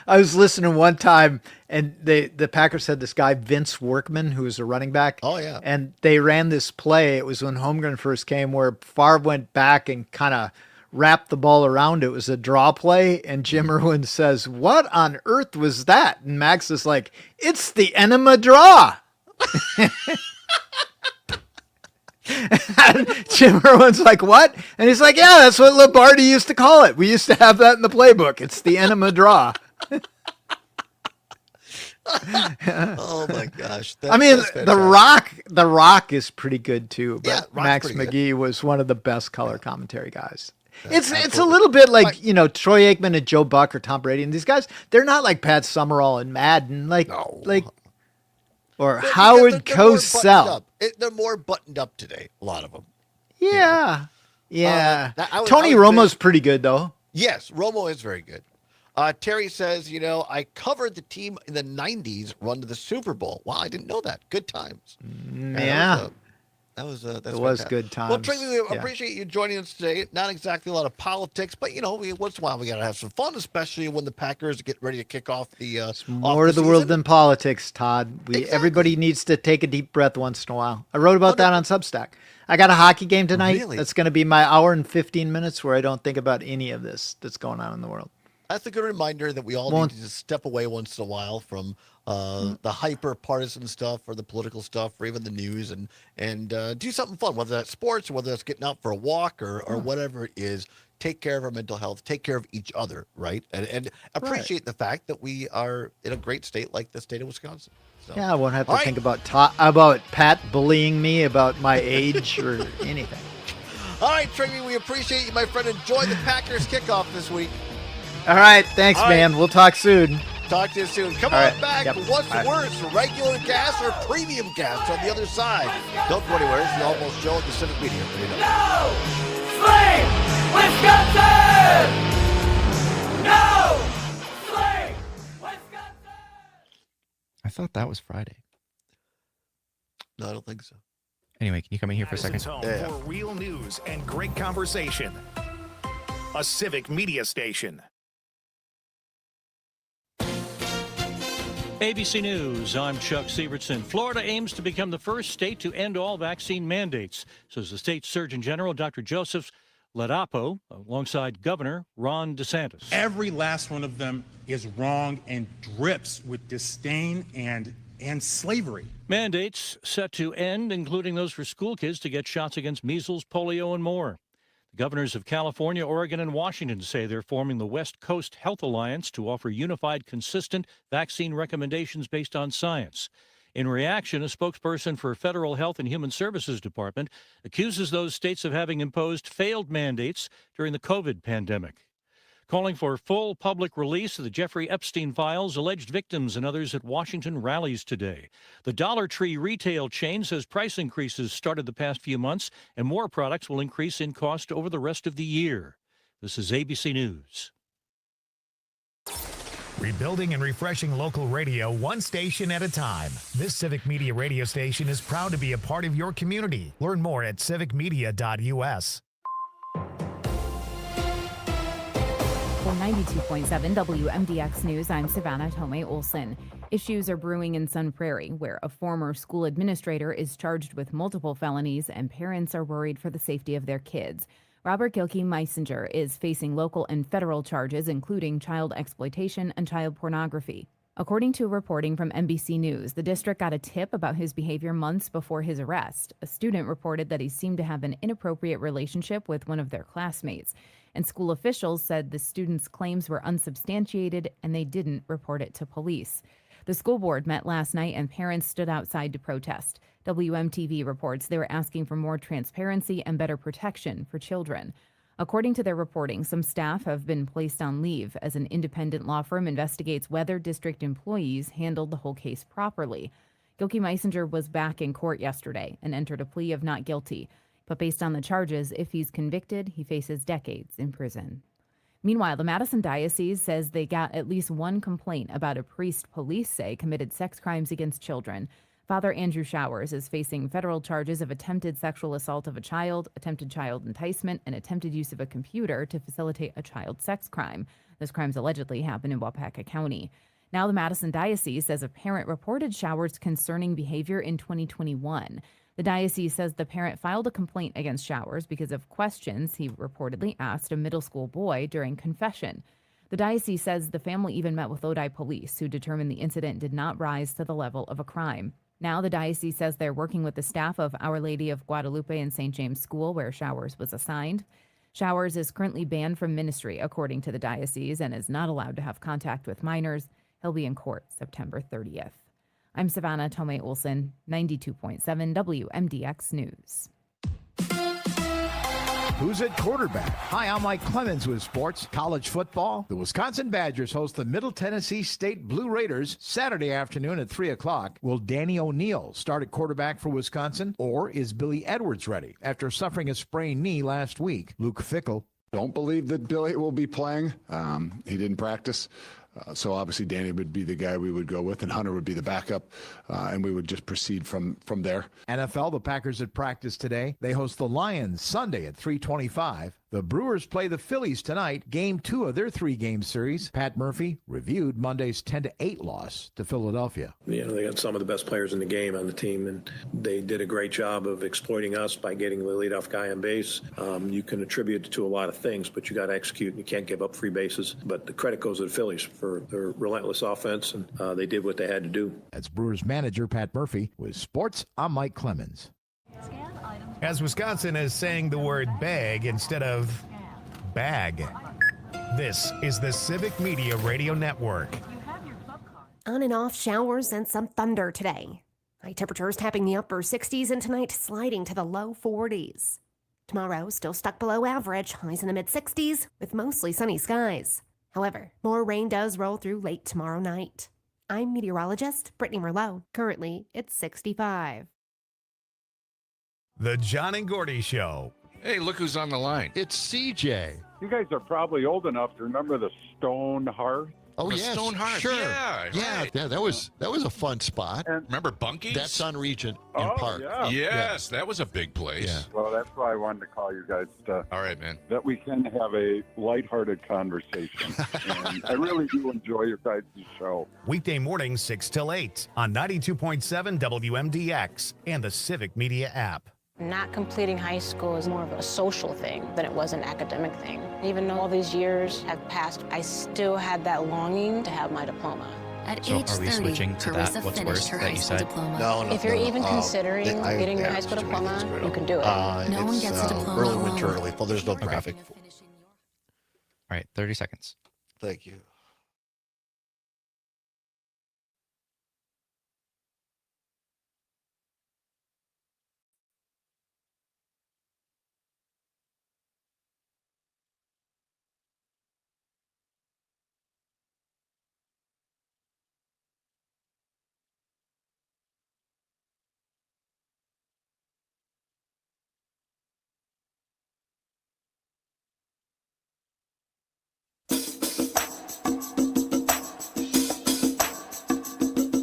I was listening one time, and the Packers had this guy Vince Workman, who was a running back. Oh yeah. And they ran this play. It was when Holmgren first came, where Favre went back and kind of wrapped the ball around. It was a draw play, and Jim Irwin says, "What on earth was that?" And Max is like, "It's the enema draw." And Jim Irwin's like, "What?" And he's like, "Yeah, that's what Lombardi used to call it. We used to have that in the playbook. It's the enema draw." Oh my gosh! I mean, the Rock is pretty good too. But Max McGee was one of the best color commentary guys. It's a little bit like Troy Aikman and Joe Buck or Tom Brady and these guys. They're not like Pat Summerall and Madden, or Howard Cosell. They're more buttoned up today. A lot of them. Yeah, Tony Romo's pretty good though. Yes, Romo is very good. Terry says, I covered the team in the 90s run to the Super Bowl. Wow, I didn't know that. Good times. Yeah. That was good times. Well, Trigby, we appreciate you joining us today. Not exactly a lot of politics, but once in a while we got to have some fun, especially when the Packers get ready to kick off the. More to the world than politics, Todd. Everybody needs to take a deep breath once in a while. I wrote about that on Substack. I got a hockey game tonight. Really? That's going to be my hour and 15 minutes where I don't think about any of this that's going on in the world. That's a good reminder that we all need to just step away once in a while from the hyper partisan stuff or the political stuff or even the news and do something fun, whether that's sports or whether that's getting out for a walk or whatever it is. Take care of our mental health, take care of each other, right? And appreciate the fact that we are in a great state like the state of Wisconsin. So, yeah, I won't have to think about Pat bullying me about my age or anything. All right, Travie, we appreciate you, my friend. Enjoy the Packers kickoff this week. All right, thanks, man. We'll talk soon. Talk to you soon. Come on back. What's worse, regular gas or premium gas on the other side? Don't go anywhere. It's the Allbaugh Show at the Civic Media. No! Slave! Wisconsin! No! Slave! Wisconsin! I thought that was Friday. No, I don't think so. Anyway, can you come in here for a second? Home for real news and great conversation. A Civic Media station. ABC News, I'm Chuck Sievertson. Florida aims to become the first state to end all vaccine mandates, says the state Surgeon General, Dr. Joseph Ladapo, alongside Governor Ron DeSantis. Every last one of them is wrong and drips with disdain and slavery. Mandates set to end, including those for school kids to get shots against measles, polio, and more. The governors of California, Oregon, and Washington say they're forming the West Coast Health Alliance to offer unified, consistent vaccine recommendations based on science. In reaction, a spokesperson for Federal Health and Human Services Department accuses those states of having imposed failed mandates during the COVID pandemic. Calling for full public release of the Jeffrey Epstein files, alleged victims and others at Washington rallies today. The Dollar Tree retail chain says price increases started the past few months and more products will increase in cost over the rest of the year. This is ABC News. Rebuilding and refreshing local radio one station at a time. This Civic Media radio station is proud to be a part of your community. Learn more at civicmedia.us. For 92.7 WMDX News, I'm Savannah Tomei Olson. Issues are brewing in Sun Prairie, where a former school administrator is charged with multiple felonies and parents are worried for the safety of their kids. Robert Gilkey-Meisinger is facing local and federal charges, including child exploitation and child pornography. According to reporting from NBC News, the district got a tip about his behavior months before his arrest. A student reported that he seemed to have an inappropriate relationship with one of their classmates, and school officials said the student's claims were unsubstantiated and they didn't report it to police. The school board met last night and parents stood outside to protest. WMTV reports they were asking for more transparency and better protection for children. According to their reporting, some staff have been placed on leave as an independent law firm investigates whether district employees handled the whole case properly. Gilkey-Meisinger was back in court yesterday and entered a plea of not guilty. But based on the charges, if he's convicted, he faces decades in prison. Meanwhile, the Madison Diocese says they got at least one complaint about a priest police say committed sex crimes against children. Father Andrew Showers is facing federal charges of attempted sexual assault of a child, attempted child enticement, and attempted use of a computer to facilitate a child sex crime. Those crimes allegedly happened in Waupaca County. Now the Madison Diocese says a parent reported Showers' concerning behavior in 2021. The diocese says the parent filed a complaint against Showers because of questions he reportedly asked a middle school boy during confession. The diocese says the family even met with Lodi police, who determined the incident did not rise to the level of a crime. Now the diocese says they're working with the staff of Our Lady of Guadalupe and St. James School, where Showers was assigned. Showers is currently banned from ministry, according to the diocese, and is not allowed to have contact with minors. He'll be in court September 30th. I'm Savannah Tomei Olson, 92.7 WMDX News. Who's at quarterback? Hi, I'm Mike Clemens with sports. College football. The Wisconsin Badgers host the Middle Tennessee State Blue Raiders Saturday afternoon at 3 o'clock. Will Danny O'Neal start at quarterback for Wisconsin, or is Billy Edwards ready after suffering a sprained knee last week? Luke Fickell. Don't believe that Billy will be playing. He didn't practice. So obviously Danny would be the guy we would go with, and Hunter would be the backup, and we would just proceed from there. NFL, the Packers at practice today. They host the Lions Sunday at 3:25. The Brewers play the Phillies tonight, game 2 of their 3-game series. Pat Murphy reviewed Monday's 10-8 loss to Philadelphia. They got some of the best players in the game on the team, and they did a great job of exploiting us by getting the leadoff guy on base. You can attribute it to a lot of things, but you got to execute, and you can't give up free bases. But the credit goes to the Phillies for their relentless offense, and they did what they had to do. That's Brewers manager Pat Murphy. With sports, I'm Mike Clemens. As Wisconsin is saying the word bag instead of bag. This is the Civic Media Radio Network. On and off showers and some thunder today. High temperatures tapping the upper 60s and tonight sliding to the low 40s. Tomorrow still stuck below average, highs in the mid 60s with mostly sunny skies. However, more rain does roll through late tomorrow night. I'm meteorologist Brittany Merlot. Currently, it's 65. The John and Gordy Show. Hey, look who's on the line. It's CJ. You guys are probably old enough to remember the Stone Hearth. Oh, The yes, Stone Hearth. sure. Yeah, right. Yeah, that was a fun spot. Remember Bunky's? That's on Regent in Park. Yeah. Yes, that was a big place. Yeah. Well, that's why I wanted to call you guys. All right, man. That we can have a lighthearted conversation. And I really do enjoy your guys' show. Weekday mornings 6 till 8 on 92.7 WMDX and the Civic Media app. Not completing high school is more of a social thing than it was an academic thing. Even though all these years have passed, I still had that longing to have my diploma. At so age are we 30, switching to that what's worse that you said? No, if you're even considering getting your high school diploma, you can do it. No one gets a diploma early winter, early fall. There's no traffic. All right, 30 seconds. Thank you.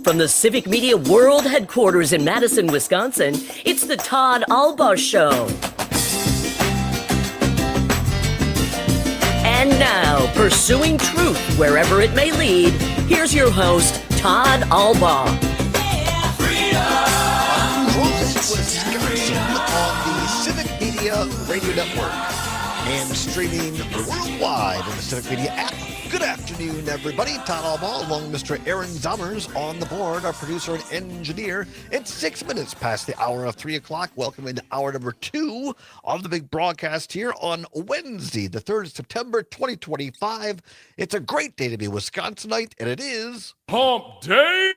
From the Civic Media World Headquarters in Madison, Wisconsin, it's the Todd Allbaugh Show. And now, pursuing truth wherever it may lead, here's your host, Todd Allbaugh. Wisconsin on the Civic Media Radio Network and streaming worldwide on the Civic Media app. Good afternoon, everybody. Todd Allbaugh along with Mr. Aaron Zommers on the board, our producer and engineer. It's 6 minutes past the hour of 3 o'clock. Welcome into hour number 2 of the big broadcast here on Wednesday, the 3rd of September, 2025. It's a great day to be Wisconsinite, and it is Hump Day.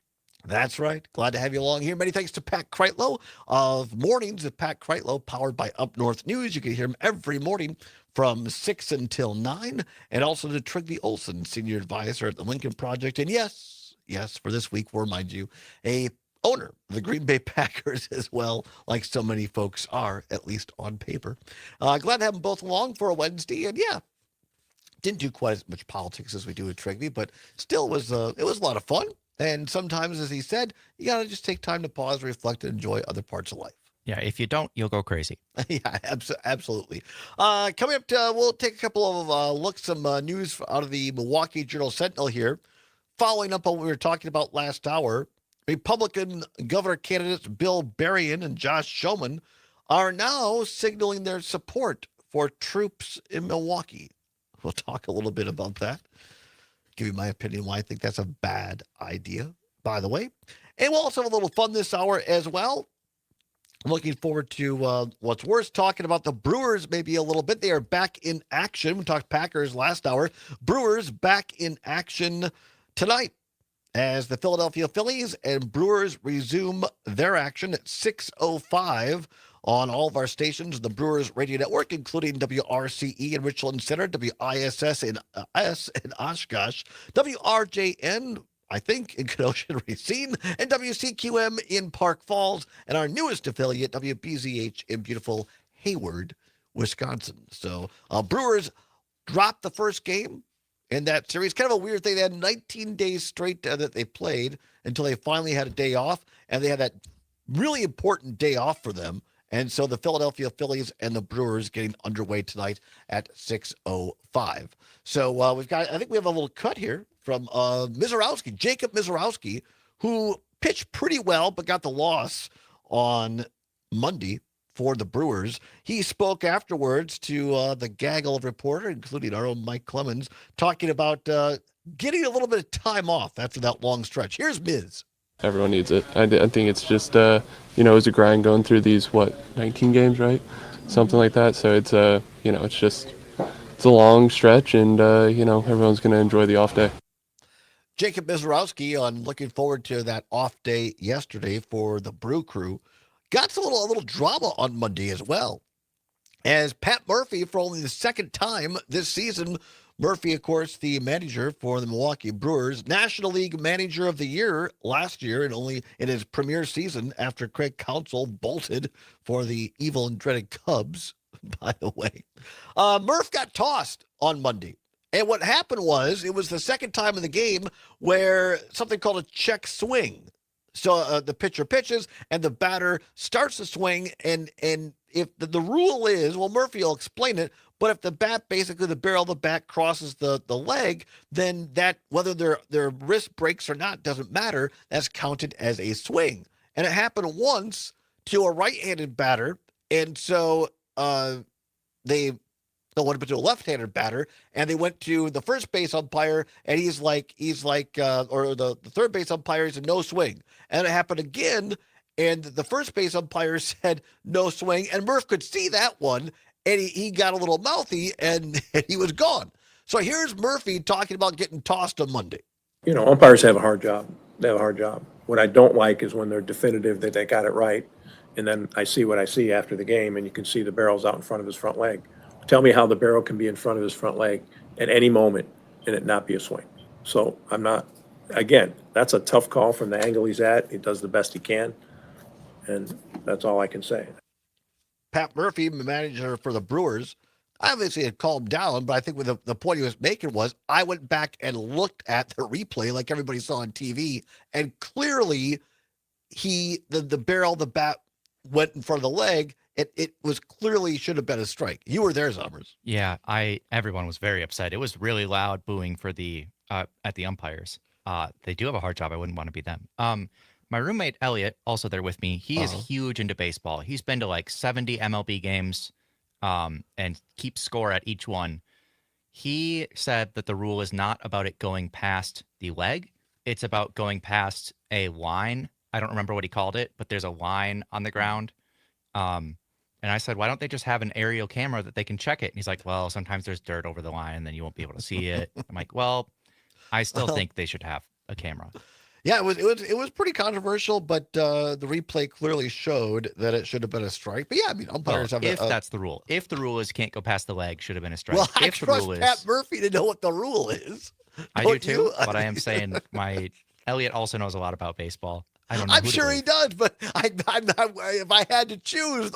That's right. Glad to have you along here. Many thanks to Pat Kreitlow of Mornings with Pat Kreitlow, powered by Up North News. You can hear him every morning from 6 until 9, and also to Trigby Olson, Senior Advisor at the Lincoln Project. And yes, for this week, we'll remind you, a owner of the Green Bay Packers as well, like so many folks are, at least on paper. Glad to have them both along for a Wednesday. And yeah, didn't do quite as much politics as we do at Trigby, but still it was a lot of fun. And sometimes, as he said, you got to just take time to pause, reflect, and enjoy other parts of life. Yeah, if you don't, you'll go crazy. Yeah, absolutely. Coming up, we'll take a couple of looks, some news out of the Milwaukee Journal-Sentinel here. Following up on what we were talking about last hour, Republican governor candidates Bill Berrien and Josh Schoeman are now signaling their support for troops in Milwaukee. We'll talk a little bit about that. Give you my opinion why I think that's a bad idea, by the way. And we'll also have a little fun this hour as well. Looking forward to what's worse, talking about the Brewers maybe a little bit. They are back in action. We talked Packers last hour. Brewers back in action tonight as the Philadelphia Phillies and Brewers resume their action at 6:05 on all of our stations, the Brewers Radio Network, including WRCE in Richland Center, WISS in Oshkosh, WRJN, I think, in Kenosha and Racine, and WCQM in Park Falls, and our newest affiliate, WBZH in beautiful Hayward, Wisconsin. So Brewers dropped the first game in that series. Kind of a weird thing. They had 19 days straight that they played until they finally had a day off, and they had that really important day off for them And so the Philadelphia Phillies and the Brewers getting underway tonight at 6:05. So I think we have a little cut here from Jacob Mizorowski, who pitched pretty well but got the loss on Monday for the Brewers. He spoke afterwards to the gaggle of reporters, including our own Mike Clemens, talking about getting a little bit of time off after that long stretch. Here's Miz. Everyone needs it. I think it's just, it was a grind going through these, 19 games, right? Something like that. So it's, it's a long stretch, and, everyone's going to enjoy the off day. Jacob Mizorowski on looking forward to that off day yesterday for the Brew Crew. Got a little drama on Monday as well. As Pat Murphy, for only the second time this season, Murphy, of course, the manager for the Milwaukee Brewers, National League Manager of the Year last year, and only in his premier season after Craig Counsell bolted for the evil and dreaded Cubs, by the way. Murph got tossed on Monday. And what happened was, it was the second time in the game where something called a check swing. So the pitcher pitches and the batter starts to swing. And if the rule is, well, Murphy will explain it, but if the barrel of the bat crosses the leg, then that, whether their wrist breaks or not, doesn't matter. That's counted as a swing. And it happened once to a right-handed batter. And so they wanted to put to a left-handed batter, and they went to the first base umpire, and he's like, or the third base umpire said no swing. And it happened again, and the first base umpire said no swing, and Murph could see that one, and he got a little mouthy, and he was gone. So here's Murphy talking about getting tossed on Monday. Umpires have a hard job. They have a hard job. What I don't like is when they're definitive that they got it right, and then I see what I see after the game, and you can see the barrel's out in front of his front leg. Tell me how the barrel can be in front of his front leg at any moment and it not be a swing. So I'm not, again, that's a tough call from the angle he's at. He does the best he can, and that's all I can say. Pat Murphy, the manager for the Brewers, obviously had calmed down, but I think with the point he was making was, I went back and looked at the replay like everybody saw on TV, and clearly the barrel of the bat went in front of the leg. It was clearly should have been a strike. You were there, Zommers. Yeah, everyone was very upset. It was really loud booing for at the umpires. They do have a hard job. I wouldn't want to be them. My roommate Elliot, also there with me, he is huge into baseball. He's been to like 70 MLB games, and keeps score at each one. He said that the rule is not about it going past the leg. It's about going past a line. I don't remember what he called it, but there's a line on the ground. And I said, why don't they just have an aerial camera that they can check it? And he's like, well, sometimes there's dirt over the line and then you won't be able to see it. I'm like, well, I still think they should have a camera. Yeah, it was pretty controversial, but the replay clearly showed that it should have been a strike. But yeah, I mean, umpires have that's the rule. If the rule is can't go past the leg, should have been a strike. Well, I if trust the rule Pat is, Murphy to know what the rule is. I do too, but I am saying Elliot also knows a lot about baseball. I don't know. I'm sure he does, but if I had to choose,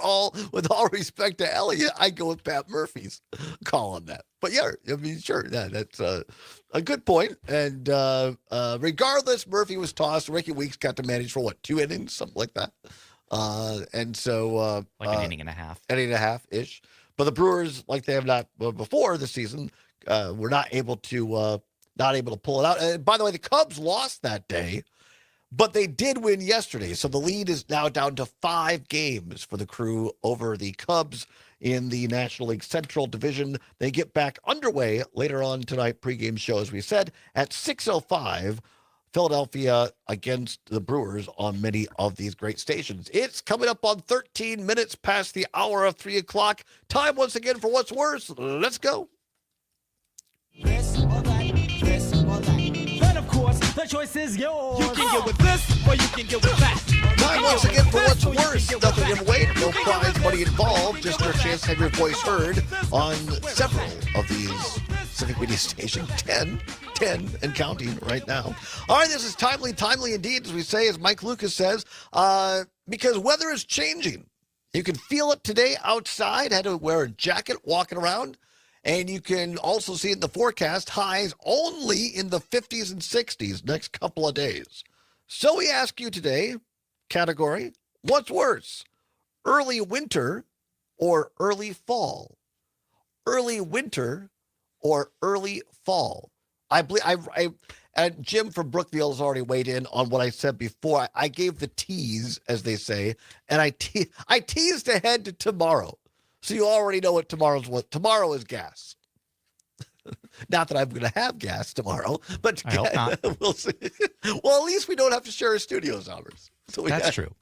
with all respect to Elliot, I'd go with Pat Murphy's call on that. But yeah, I mean, sure, that's a good point. And regardless, Murphy was tossed. Ricky Weeks got to manage for 2 innings, something like that. And so like an inning and a half, ish. But the Brewers, like they have not before this season, were not able to pull it out. And by the way, the Cubs lost that day. But they did win yesterday, so the lead is now down to 5 games for the Crew over the Cubs in the National League Central Division. They get back underway later on tonight, pregame show, as we said, at 6:05, Philadelphia against the Brewers on many of these great stations. It's coming up on 13 minutes past the hour of 3 o'clock. Time once again for What's Worse. Let's go. This or that, this or that. Then, of course, the choice is yours. You can get with this or you can get with that. Time once again for What's Worse. Nothing to give away, no prize money involved, just your chance to have your voice heard on several of these Civic Media Station 10 and counting right now. All right, this is timely indeed, as we say, as Mike Lucas says, because weather is changing. You can feel it today outside. Had to wear a jacket walking around. And you can also see in the forecast highs only in the 50s and 60s next couple of days. So we ask you today, category, what's worse? Early winter or early fall? Early winter or early fall? I believe and Jim from Brookfield has already weighed in on what I said before. I gave the tease, as they say, and I teased ahead to tomorrow. So you already know what tomorrow is gas. Not that I'm going to have gas tomorrow, but I hope not. We'll see. Well, at least we don't have to share a studio hours. So That's true.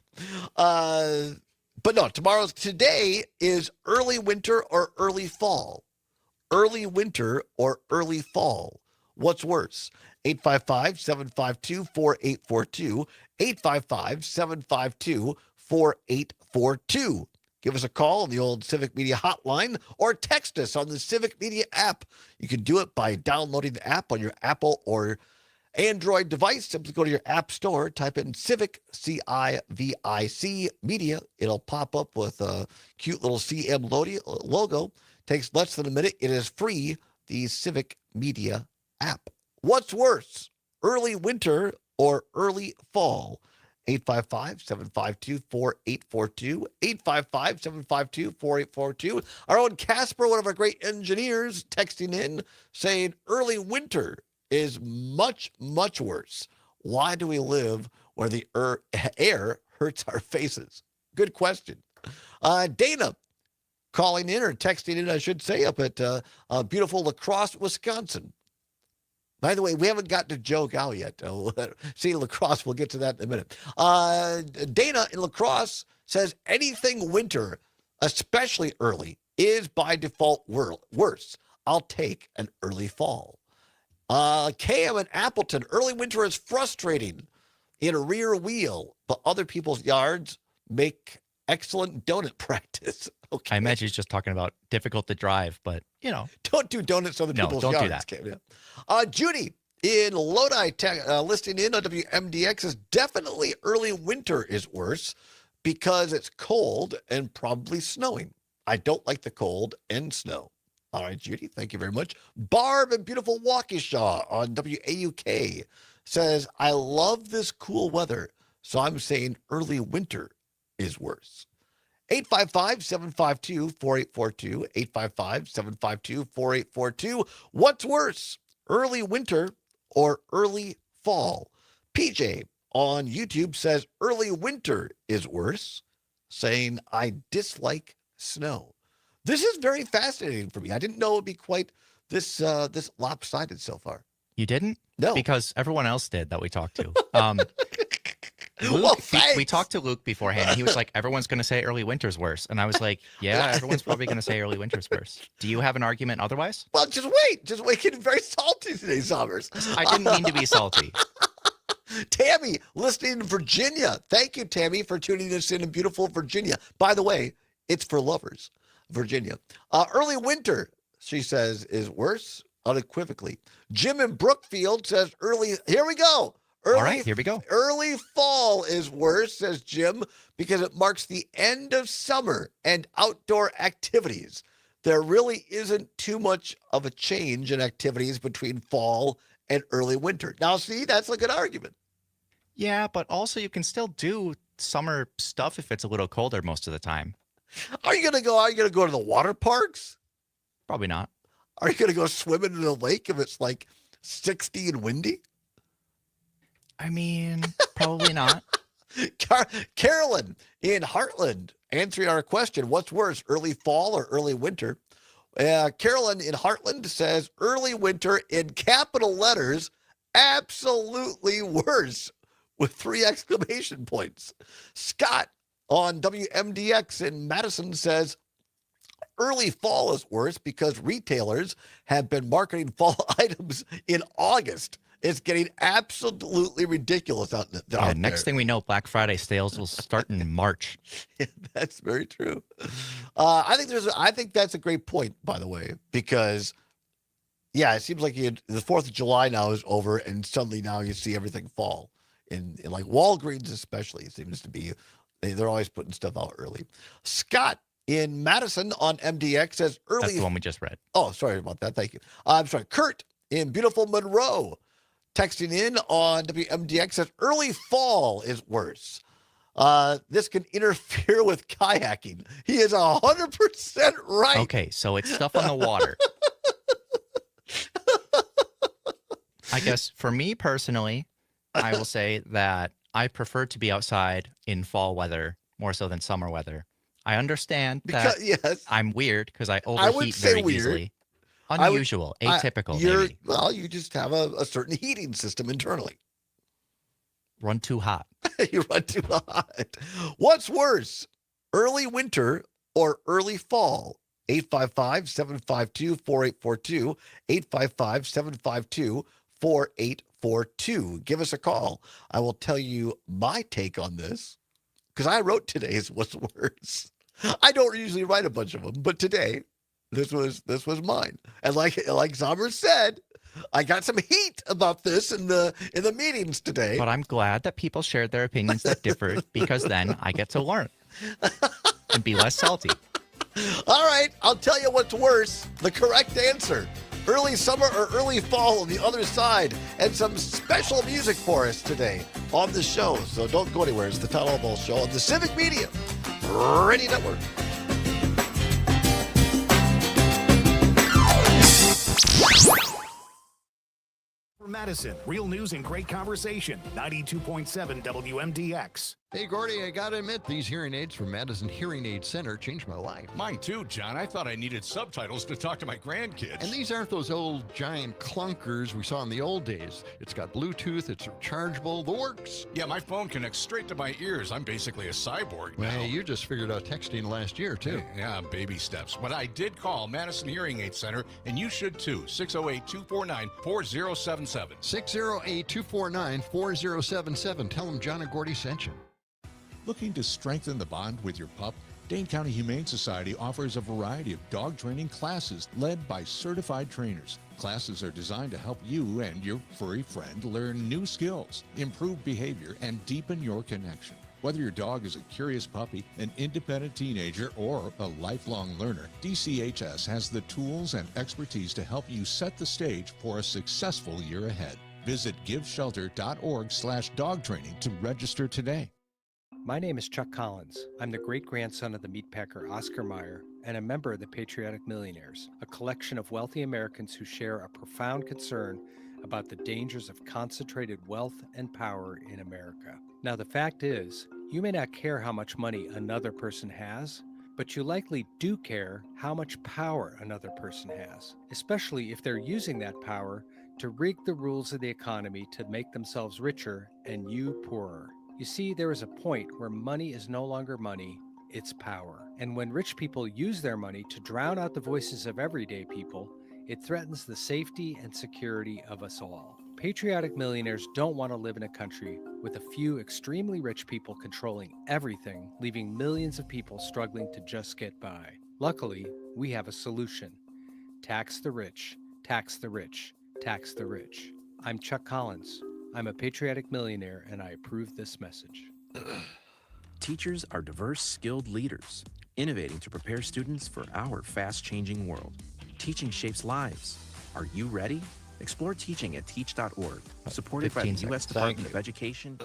But no, today is early winter or early fall. Early winter or early fall. What's worse? 855-752-4842. 855-752-4842. Give us a call on the old Civic Media hotline or text us on the Civic Media app. You can do it by downloading the app on your Apple or Android device. Simply go to your app store, type in Civic, C-I-V-I-C, Media. It'll pop up with a cute little CM logo. Takes less than a minute. It is free, the Civic Media app. What's worse, early winter or early fall? 855-752-4842. 855-752-4842. Our own Casper, one of our great engineers, texting in saying early winter is much, much worse. Why do we live where the air hurts our faces? Good question. Dana calling in or texting in, I should say, up at beautiful La Crosse, Wisconsin. By the way, we haven't gotten to Joe Gow yet. See, La Crosse, we'll get to that in a minute. Dana in La Crosse says anything winter, especially early, is by default worse. I'll take an early fall. Cam in Appleton, early winter is frustrating in a rear wheel, but other people's yards make excellent donut practice. Okay. I imagine he's just talking about difficult to drive, but, Don't do donuts on people's don't yards. do that. Cam, yeah. Judy in Lodi, listening in on WMDX, is definitely early winter is worse because it's cold and probably snowing. I don't like the cold and snow. All right, Judy, thank you very much. Barb in beautiful Waukesha on WAUK says, I love this cool weather, so I'm saying early winter is worse. 855-752-4842. 855-752-4842. What's worse, early winter or early fall? PJ on YouTube says early winter is worse, saying I dislike snow. This is very fascinating for me. I didn't know it would be quite this lopsided so far. You didn't? No. Because everyone else did that we talked to. Well, Luke, thanks. we talked to Luke beforehand. And he was like, everyone's going to say early winter's worse. And I was like, yeah, everyone's probably going to say early winter's worse. Do you have an argument otherwise? Well, just wait. Getting very salty today, Sommers. I didn't mean to be salty. Tammy, listening in Virginia. Thank you, Tammy, for tuning us in beautiful Virginia. By the way, it's for lovers, Virginia. Early winter, she says, is worse, unequivocally. Jim in Brookfield says here we go. All right, here we go. Early fall is worse, says Jim, because it marks the end of summer and outdoor activities. There really isn't too much of a change in activities between fall and early winter. Now, see, that's a good argument. Yeah, but also you can still do summer stuff if it's a little colder most of the time. Are you gonna go to the water parks? Probably not. Are you gonna go swimming in the lake if it's like 60 and windy? I mean, probably not. Carolyn in Heartland answering our question, what's worse, early fall or early winter? Carolyn in Heartland says early winter in capital letters, absolutely worse, with 3 exclamation points. Scott on WMDX in Madison says early fall is worse because retailers have been marketing fall items in August. It's getting absolutely ridiculous out there. Next thing we know, Black Friday sales will start in March. Yeah, that's very true. I think that's a great point, by the way, because it seems like the 4th of July now is over, and suddenly now you see everything fall. In like Walgreens especially, it seems to be they're always putting stuff out early. Scott in Madison on MDX says early. That's the one we just read. Oh, sorry about that. Thank you. I'm sorry. Kurt in beautiful Monroe texting in on WMDX says early fall is worse. This can interfere with kayaking. He is 100% right. Okay, so it's stuff on the water. I guess for me personally, I will say that I prefer to be outside in fall weather more so than summer weather. I understand that yes. I'm weird because I I would overheat say very weird. easily. Unusual, atypical, maybe. Well, you just have a certain heating system internally. Run too hot. You run too hot. What's worse, early winter or early fall? 855-752-4842, 855-752-4842. Give us a call. I will tell you my take on this because I wrote today's What's Worse. I don't usually write a bunch of them, but today this was mine. And like Sommer said, I got some heat about this in the meetings today. But I'm glad that people shared their opinions that differed because then I get to learn and be less salty. All right, I'll tell you what's worse. The correct answer. Early summer or early fall on the other side. And some special music for us today on the show. So don't go anywhere. It's the Todd Allbaugh Show on the Civic Media Radio Network. For Madison, real news and great conversation. 92.7 WMDX. Hey, Gordy, I gotta admit, these hearing aids from Madison Hearing Aid Center changed my life. Mine too, John. I thought I needed subtitles to talk to my grandkids. And these aren't those old giant clunkers we saw in the old days. It's got Bluetooth, it's rechargeable, the works. Yeah, my phone connects straight to my ears. I'm basically a cyborg now. Well, you just figured out texting last year, too. Yeah, baby steps. But I did call Madison Hearing Aid Center, and you should too. 608-249-4077. 608-249-4077. Tell them John and Gordy sent you. Looking to strengthen the bond with your pup? Dane County Humane Society offers a variety of dog training classes led by certified trainers. Classes are designed to help you and your furry friend learn new skills, improve behavior, and deepen your connection. Whether your dog is a curious puppy, an independent teenager, or a lifelong learner, DCHS has the tools and expertise to help you set the stage for a successful year ahead. Visit giveshelter.org/dog training to register today. My name is Chuck Collins. I'm the great-grandson of the meatpacker Oscar Mayer and a member of the Patriotic Millionaires, a collection of wealthy Americans who share a profound concern about the dangers of concentrated wealth and power in America. Now, the fact is, you may not care how much money another person has, but you likely do care how much power another person has, especially if they're using that power to rig the rules of the economy to make themselves richer and you poorer. You see, there is a point where money is no longer money, it's power. And when rich people use their money to drown out the voices of everyday people, it threatens the safety and security of us all. Patriotic millionaires don't want to live in a country with a few extremely rich people controlling everything, leaving millions of people struggling to just get by. Luckily, we have a solution. Tax the rich, tax the rich, tax the rich. I'm Chuck Collins. I'm a patriotic millionaire, and I approve this message. Teachers are diverse, skilled leaders, innovating to prepare students for our fast-changing world. Teaching shapes lives. Are you ready? Explore teaching at teach.org, supported by the U.S. Department of Education.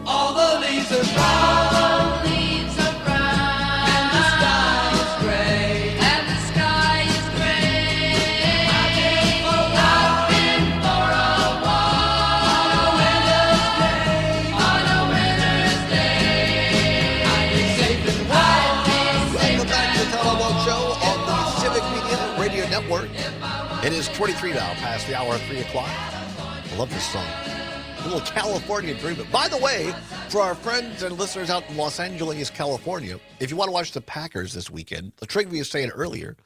All the leaves are brown, leaves are brown, and the sky is gray, and the sky is gray. I've been for a walk on a winter's day. I've been safe and warm. Welcome back to the Todd Allbaugh Show on the Civic Media Radio Network. It is 23 now, past the hour of 3 o'clock. I love this song. A little California Dreamin'. By the way, for our friends and listeners out in Los Angeles, California, if you want to watch the Packers this weekend, the Trigby was saying earlier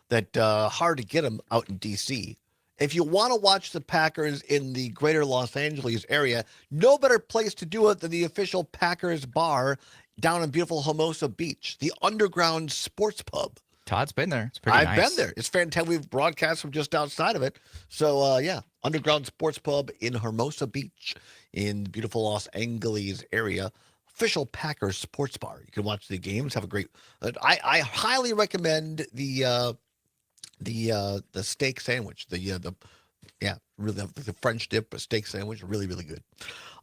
that hard to get them out in D.C. If you want to watch the Packers in the greater Los Angeles area, no better place to do it than the official Packers bar down in beautiful Hermosa Beach, the Underground Sports Pub. Todd's been there. It's pretty I've nice. been there. It's fantastic. We've broadcast from just outside of it. So, yeah, Underground Sports Pub in Hermosa Beach in the beautiful Los Angeles area. Official Packers sports bar. You can watch the games, have a great. I highly recommend the steak sandwich. Really the French dip, a steak sandwich, really, really good.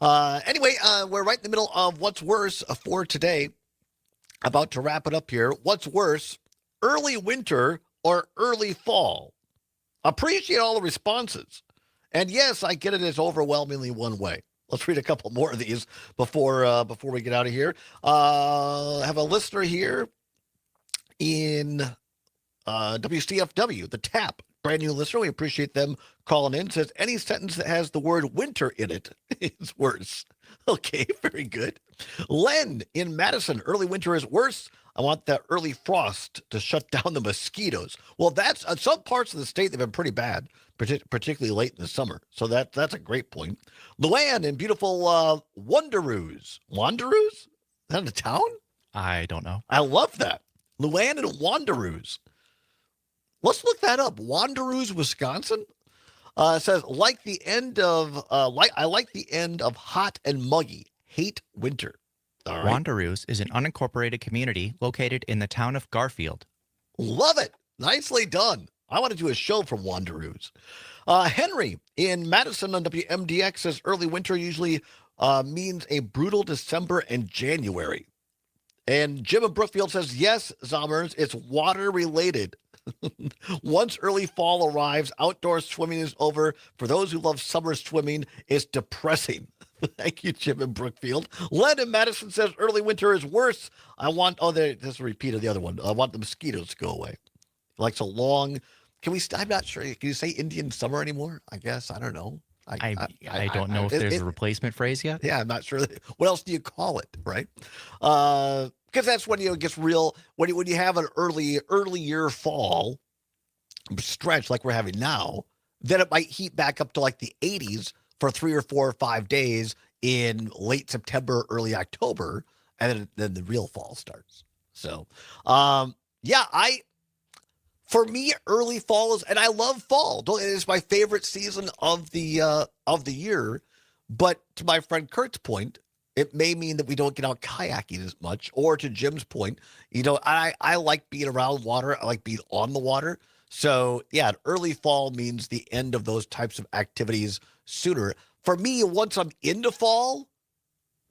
Anyway, we're right in the middle of what's worse for today. About to wrap it up here. What's worse, early winter or early fall? Appreciate all the responses. And yes, I get it as overwhelmingly one way. Let's read a couple more of these before we get out of here. I have a listener here in WCFW, the TAP, brand new listener. We appreciate them calling in. Says any sentence that has the word winter in it is worse. Okay, very good. Len in Madison, early winter is worse. I want that early frost to shut down the mosquitoes. Well, that's some parts of the state they've been pretty bad, particularly late in the summer. So that's a great point. Luann in beautiful Wanderoos. Wanderoos? Is that a town? I don't know. I love that. Luann and Wanderoos. Let's look that up. Wanderoos, Wisconsin. Says I like the end of hot and muggy. Hate winter. All right. Wanderoos is an unincorporated community located in the town of Garfield. Love it. Nicely done. I want to do a show from Wanderoos. Henry in Madison on WMDX says early winter usually means a brutal December and January. And Jim in Brookfield says, yes, Zommers, it's water related. Once early fall arrives, outdoor swimming is over. For those who love summer swimming, it's depressing. Thank you, Jim in Brookfield. Len in Madison says early winter is worse. There's a repeat of the other one. I want the mosquitoes to go away. Like so long. I'm not sure. Can you say Indian summer anymore? I guess. I don't know. I don't know if there's a replacement phrase yet. Yeah, I'm not sure. What else do you call it, right? Because that's when it gets real. When you have an earlier fall stretch like we're having now, then it might heat back up to like the 80s for 3 or 4 or 5 days in late September, early October, and then the real fall starts. So, for me, early fall is, and I love fall. It is my favorite season of the year. But to my friend Kurt's point, it may mean that we don't get out kayaking as much. Or to Jim's point, I like being around water. I like being on the water. So yeah, early fall means the end of those types of activities sooner. For me, once I'm into fall,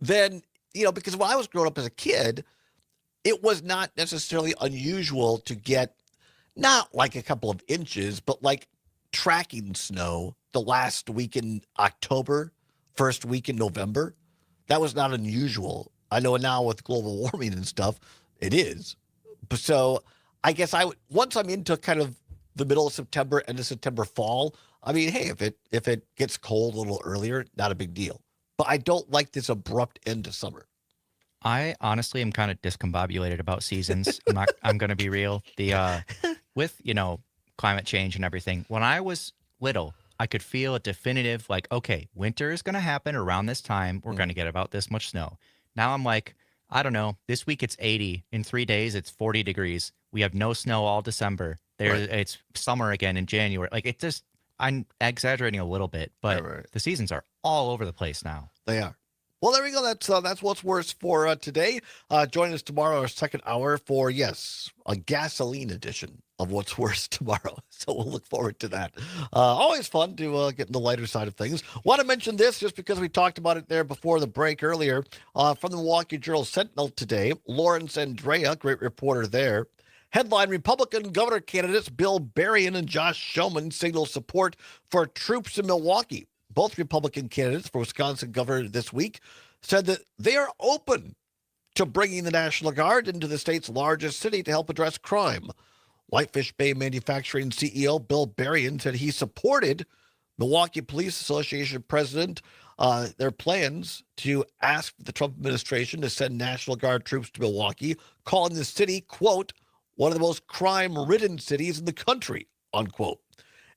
then because when I was growing up as a kid, it was not necessarily unusual to get not like a couple of inches, but like tracking snow the last week in October, first week in November. That was not unusual. I know now with global warming and stuff, it is. So I guess once I'm into kind of the middle of September, end of September, fall, I mean, hey, if it gets cold a little earlier, not a big deal. But I don't like this abrupt end to summer. I honestly am kind of discombobulated about seasons. I'm going to be real. With climate change and everything. When I was little, I could feel a definitive okay, winter is going to happen around this time. We're going to get about this much snow. Now I'm like, I don't know. This week it's 80. In 3 days it's 40 degrees. We have no snow all December. It's summer again in January. I'm exaggerating a little bit, but the seasons are all over the place now. They are. Well, there we go. That's what's worse for today. Join us tomorrow, our second hour for, a gasoline edition of What's Worse tomorrow. So we'll look forward to that. Always fun to get in the lighter side of things. Want to mention this just because we talked about it there before the break earlier. From the Milwaukee Journal-Sentinel today, Lawrence Andrea, great reporter there. Headline, Republican governor candidates Bill Berrien and Josh Schoeman signal support for troops in Milwaukee. Both Republican candidates for Wisconsin governor this week said that they are open to bringing the National Guard into the state's largest city to help address crime. Whitefish Bay Manufacturing CEO Bill Berrien said he supported Milwaukee Police Association president their plans to ask the Trump administration to send National Guard troops to Milwaukee, calling the city, quote, one of the most crime-ridden cities in the country, unquote.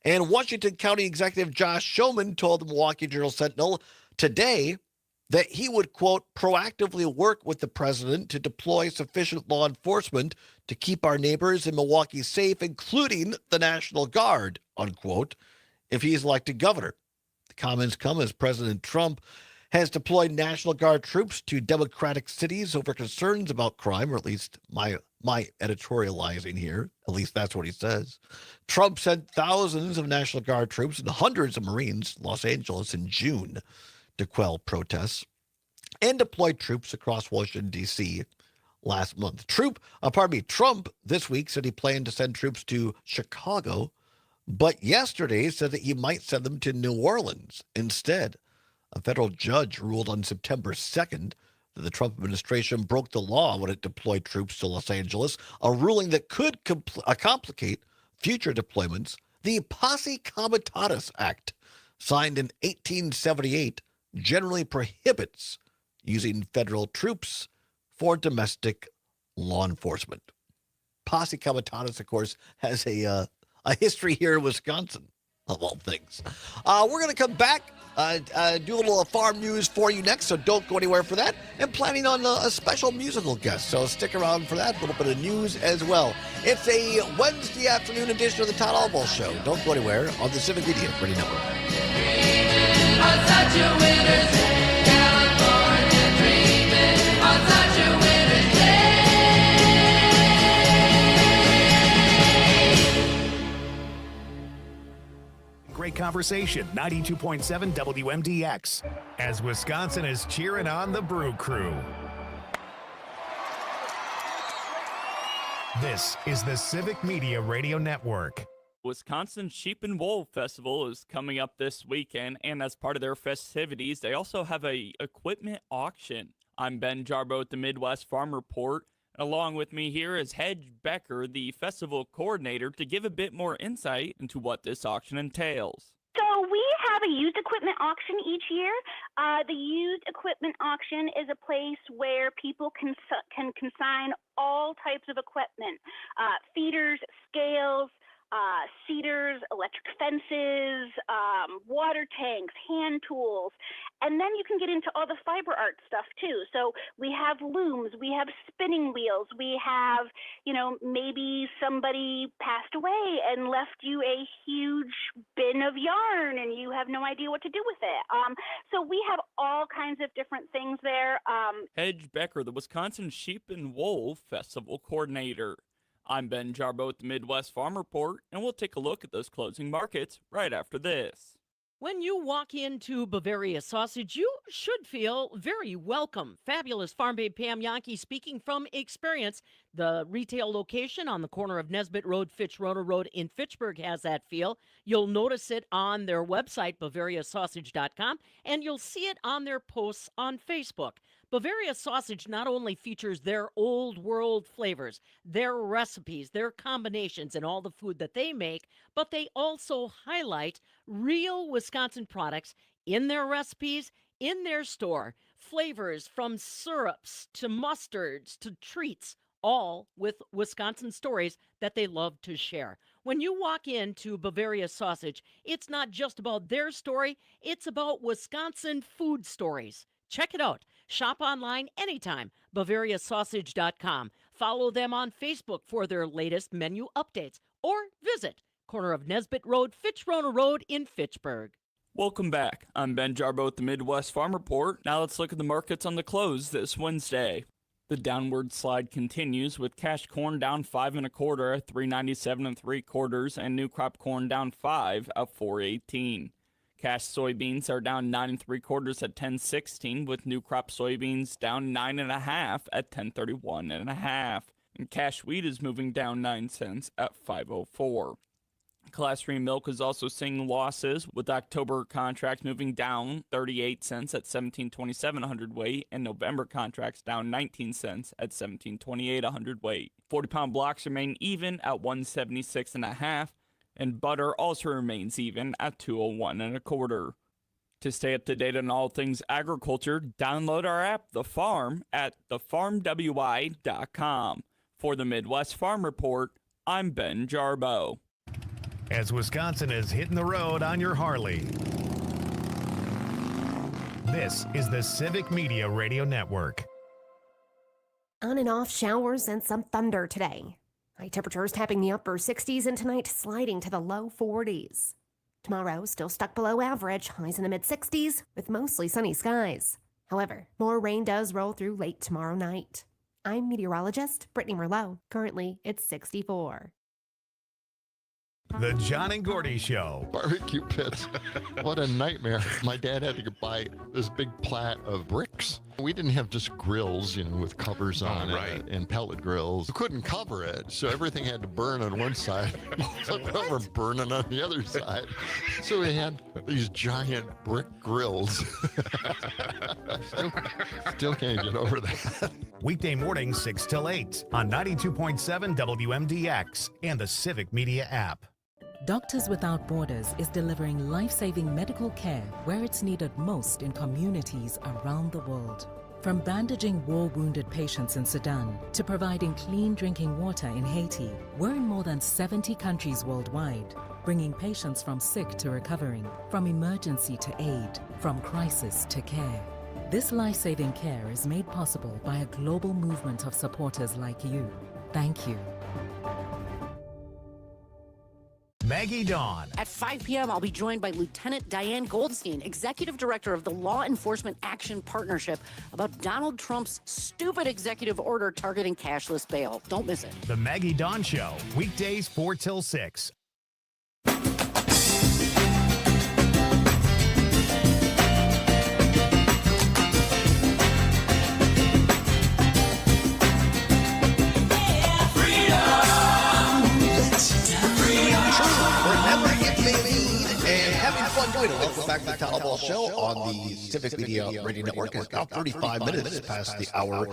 And Washington County Executive Josh Schoeman told the Milwaukee Journal-Sentinel today that he would, quote, proactively work with the president to deploy sufficient law enforcement to keep our neighbors in Milwaukee safe, including the National Guard, unquote, if he's elected governor. The comments come as President Trump has deployed National Guard troops to Democratic cities over concerns about crime, or at least my editorializing here. At least that's what he says. Trump sent thousands of National Guard troops and hundreds of Marines to Los Angeles in June to quell protests and deployed troops across Washington, D.C. last month. Trump this week said he planned to send troops to Chicago, but yesterday said that he might send them to New Orleans instead. A federal judge ruled on September 2nd that the Trump administration broke the law when it deployed troops to Los Angeles, a ruling that could complicate future deployments. The Posse Comitatus Act, signed in 1878, generally prohibits using federal troops for domestic law enforcement. Posse Comitatus, of course, has a history here in Wisconsin, of all things. We're going to come back, do a little farm news for you next, so don't go anywhere for that. And planning on a special musical guest, so stick around for that. A little bit of news as well. It's a Wednesday afternoon edition of the Todd Allbaugh Show. Don't go anywhere on the Civic Media Radio Network. Great conversation, 92.7 WMDX, as Wisconsin is cheering on the Brew Crew. This is the Civic Media Radio Network. Wisconsin Sheep and Wool Festival is coming up this weekend, and as part of their festivities, they also have a equipment auction. I'm Ben Jarbo at the Midwest Farm Report. Along with me here is Hedge Becker, the festival coordinator, to give a bit more insight into what this auction entails. So we have a used equipment auction each year. The used equipment auction is a place where people can consign all types of equipment, feeders, scales, seeders, electric fences, water tanks, hand tools, and then you can get into all the fiber art stuff too. So we have looms, we have spinning wheels, we have, maybe somebody passed away and left you a huge bin of yarn and you have no idea what to do with it. So we have all kinds of different things there. Hedge Becker, the Wisconsin Sheep and Wool Festival coordinator. I'm Ben Jarbo at the Midwest Farm Report, and we'll take a look at those closing markets right after this. When you walk into Bavaria Sausage, you should feel very welcome. Fabulous farm babe Pam Yankee speaking from experience. The retail location on the corner of Nesbitt Road, Fitch-Roner Road in Fitchburg has that feel. You'll notice it on their website, BavariaSausage.com, and you'll see it on their posts on Facebook. Bavaria Sausage not only features their old world flavors, their recipes, their combinations, and all the food that they make, but they also highlight real Wisconsin products in their recipes, in their store. Flavors from syrups to mustards to treats, all with Wisconsin stories that they love to share. When you walk into Bavaria Sausage, it's not just about their story, it's about Wisconsin food stories. Check it out. Shop online anytime, BavariaSausage.com. Follow them on Facebook for their latest menu updates, or visit corner of Nesbitt Road, Fitch-Roner Road in Fitchburg. Welcome back. I'm Ben Jarbo at the Midwest Farm Report. Now let's look at the markets on the close this Wednesday. The downward slide continues with cash corn down 5 1/4 at $3.97 3/4, and new crop corn down 5 at $4.18. Cash soybeans are down 9 3/4 at $10.16, with new crop soybeans down 9 1/2 at $10.31 1/2. And cash wheat is moving down 9 cents at $5.04. Class 3 milk is also seeing losses, with October contracts moving down 38 cents at $17.27 a hundredweight, and November contracts down 19 cents at $17.28 a hundredweight. 40-pound blocks remain even at $1.76 1/2. And butter also remains even at $2.01 1/4. To stay up to date on all things agriculture, download our app, The Farm, at thefarmwi.com. For the Midwest Farm Report, I'm Ben Jarbo. As Wisconsin is hitting the road on your Harley. This is the Civic Media Radio Network. On and off showers and some thunder today. High temperatures tapping the upper 60s and tonight sliding to the low 40s. Tomorrow, still stuck below average, highs in the mid-60s with mostly sunny skies. However, more rain does roll through late tomorrow night. I'm meteorologist Brittany Merlot. Currently, it's 64. The John and Gordy Show. Barbecue pits. What a nightmare. My dad had to go buy this big plat of bricks. We didn't have just grills, with covers on it and pellet grills. We couldn't cover it, so everything had to burn on one side, over burning on the other side. So we had these giant brick grills. Still can't get over that. Weekday mornings 6 till 8 on 92.7 WMDX and the Civic Media app. Doctors Without Borders is delivering life-saving medical care where it's needed most in communities around the world. From bandaging war-wounded patients in Sudan to providing clean drinking water in Haiti, we're in more than 70 countries worldwide, bringing patients from sick to recovering, from emergency to aid, from crisis to care. This life-saving care is made possible by a global movement of supporters like you. Thank you. Maggie Dawn. At 5 p.m., I'll be joined by Lieutenant Diane Goldstein, Executive Director of the Law Enforcement Action Partnership, about Donald Trump's stupid executive order targeting cashless bail. Don't miss it. The Maggie Dawn Show, weekdays 4 till 6. Welcome back to the Todd Allbaugh Show on the Civic Media Radio Network. It's now 35 minutes past the hour.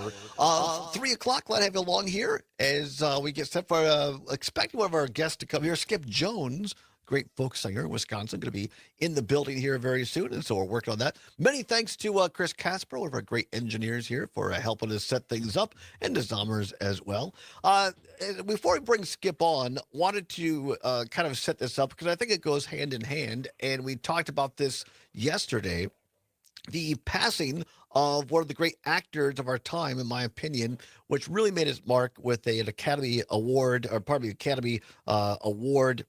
3 o'clock, glad to have you along here as we get set for expecting one of our guests to come here. Skip Jones, great folk singer in Wisconsin, going to be in the building here very soon, and so we're working on that. Many thanks to Chris Casper, one of our great engineers here, for helping us set things up, and to Zommers as well. Before we bring Skip on, wanted to kind of set this up because I think it goes hand in hand, and we talked about this yesterday. The passing of one of the great actors of our time, in my opinion, which really made his mark with an Academy Award, or pardon me, Academy Award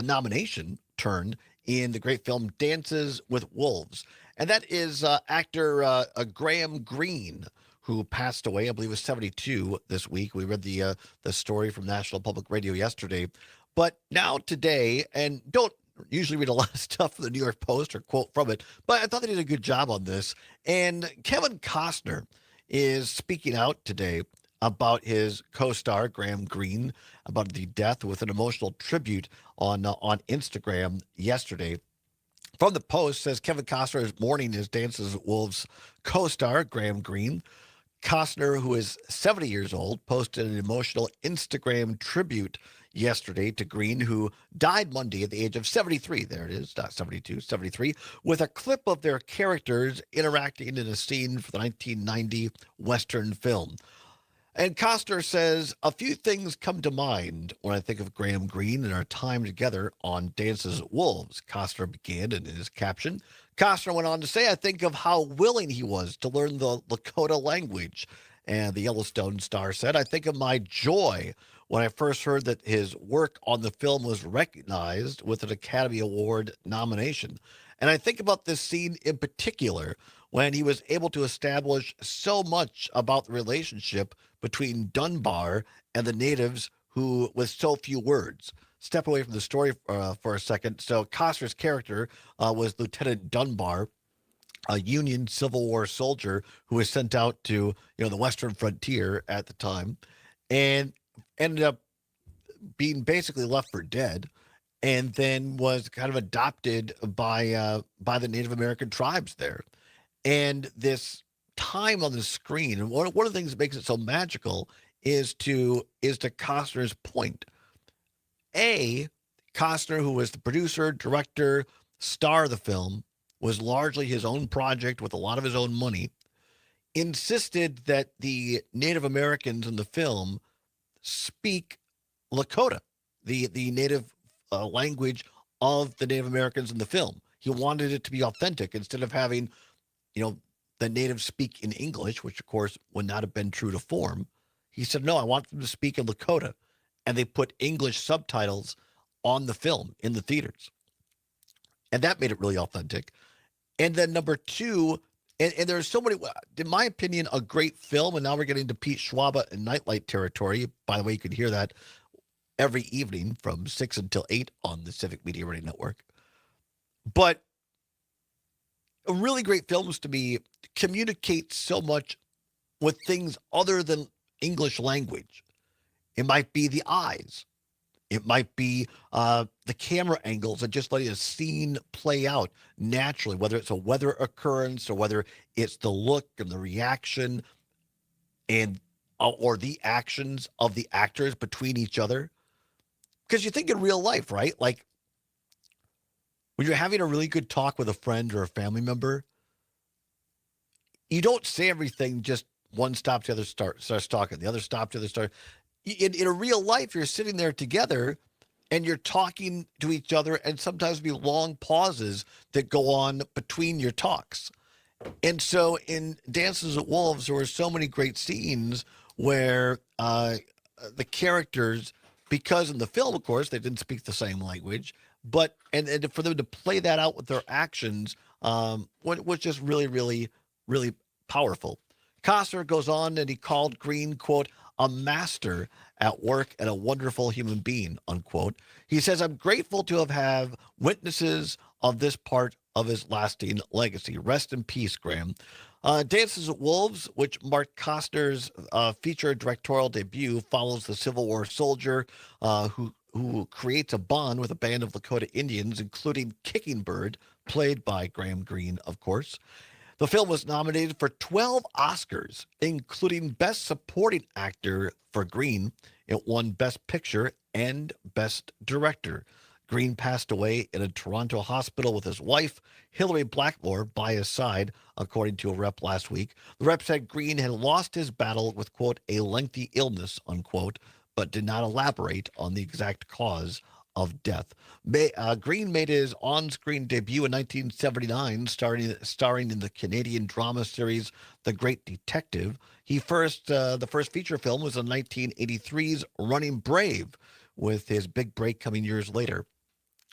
nomination turn in the great film Dances with Wolves. And that is actor Graham Greene, who passed away, I believe it was 72 this week. We read the story from National Public Radio yesterday. But now today, and don't usually read a lot of stuff from the New York Post or quote from it, but I thought they did a good job on this. And Kevin Costner is speaking out today about his co-star, Graham Greene, about the death with an emotional tribute on Instagram yesterday. From the Post, says Kevin Costner is mourning his Dances with Wolves co-star, Graham Greene. Costner, who is 70 years old, posted an emotional Instagram tribute yesterday to Greene, who died Monday at the age of 73. There it is, not 72, 73, with a clip of their characters interacting in a scene for the 1990 Western film. And Costner says, a few things come to mind when I think of Graham Greene and our time together on Dances with Wolves. Costner began in his caption. Costner went on to say, I think of how willing he was to learn the Lakota language. And the Yellowstone star said, I think of my joy when I first heard that his work on the film was recognized with an Academy Award nomination. And I think about this scene in particular when he was able to establish so much about the relationship between Dunbar and the natives who, with so few words. Step away from the story for a second. So Costner's character was Lieutenant Dunbar, a Union Civil War soldier who was sent out to the Western frontier at the time, and ended up being basically left for dead, and then was kind of adopted by the Native American tribes there. And this time on the screen, and one of the things that makes it so magical is to Costner's point. Costner, who was the producer, director, star of the film, was largely his own project with a lot of his own money, insisted that the Native Americans in the film speak Lakota, the native language of the Native Americans in the film. He wanted it to be authentic instead of having the natives speak in English, which of course would not have been true to form. He said, no, I want them to speak in Lakota. And they put English subtitles on the film in the theaters. And that made it really authentic. And then number two, and there's so many, in my opinion, a great film. And now we're getting to Pete Schwaba and Nightlight territory. By the way, you can hear that every evening from 6 until 8 on the Civic Media Radio Network. But really great films to me communicate so much with things other than English language. It might be the eyes. It might be the camera angles and just letting a scene play out naturally, whether it's a weather occurrence or whether it's the look and the reaction and or the actions of the actors between each other. Because you think in real life, right? Like when you're having a really good talk with a friend or a family member, you don't say everything just one stops, the other starts talking, the other stops, the other starts. In a real life, you're sitting there together and you're talking to each other, and sometimes be long pauses that go on between your talks. And so in Dances with Wolves, there were so many great scenes where the characters, because in the film, of course, they didn't speak the same language, but and for them to play that out with their actions was just really, really, really powerful. Costner goes on and he called Green, quote, a master at work and a wonderful human being, unquote. He says, I'm grateful to have witnesses of this part of his lasting legacy. Rest in peace, Graham. Dances with Wolves, which marked Costner's feature directorial debut, follows the Civil War soldier who creates a bond with a band of Lakota Indians, including Kicking Bird, played by Graham Greene, of course. The film was nominated for 12 Oscars, including Best Supporting Actor for Greene. It won Best Picture and Best Director. Greene passed away in a Toronto hospital with his wife, Hilary Blackmore, by his side, according to a rep last week. The rep said Greene had lost his battle with, quote, a lengthy illness, unquote, but did not elaborate on the exact cause of death. Greene made his on-screen debut in 1979, starring in the Canadian drama series The Great Detective. The first feature film was in 1983's Running Brave, with his big break coming years later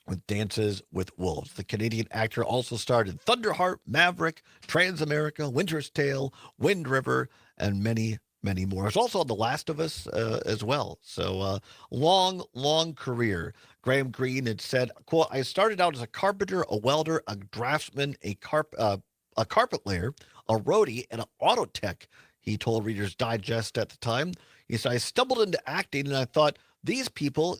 with Dances with Wolves. The Canadian actor also starred in Thunderheart, Maverick, Transamerica, Winter's Tale, Wind River, and many more. It's also on The Last of Us as well. So long career. Graham Greene had said, quote, I started out as a carpenter, a welder, a draftsman, a carpet layer, a roadie, and an auto tech, he told Reader's Digest at the time. He said, I stumbled into acting and I thought, these people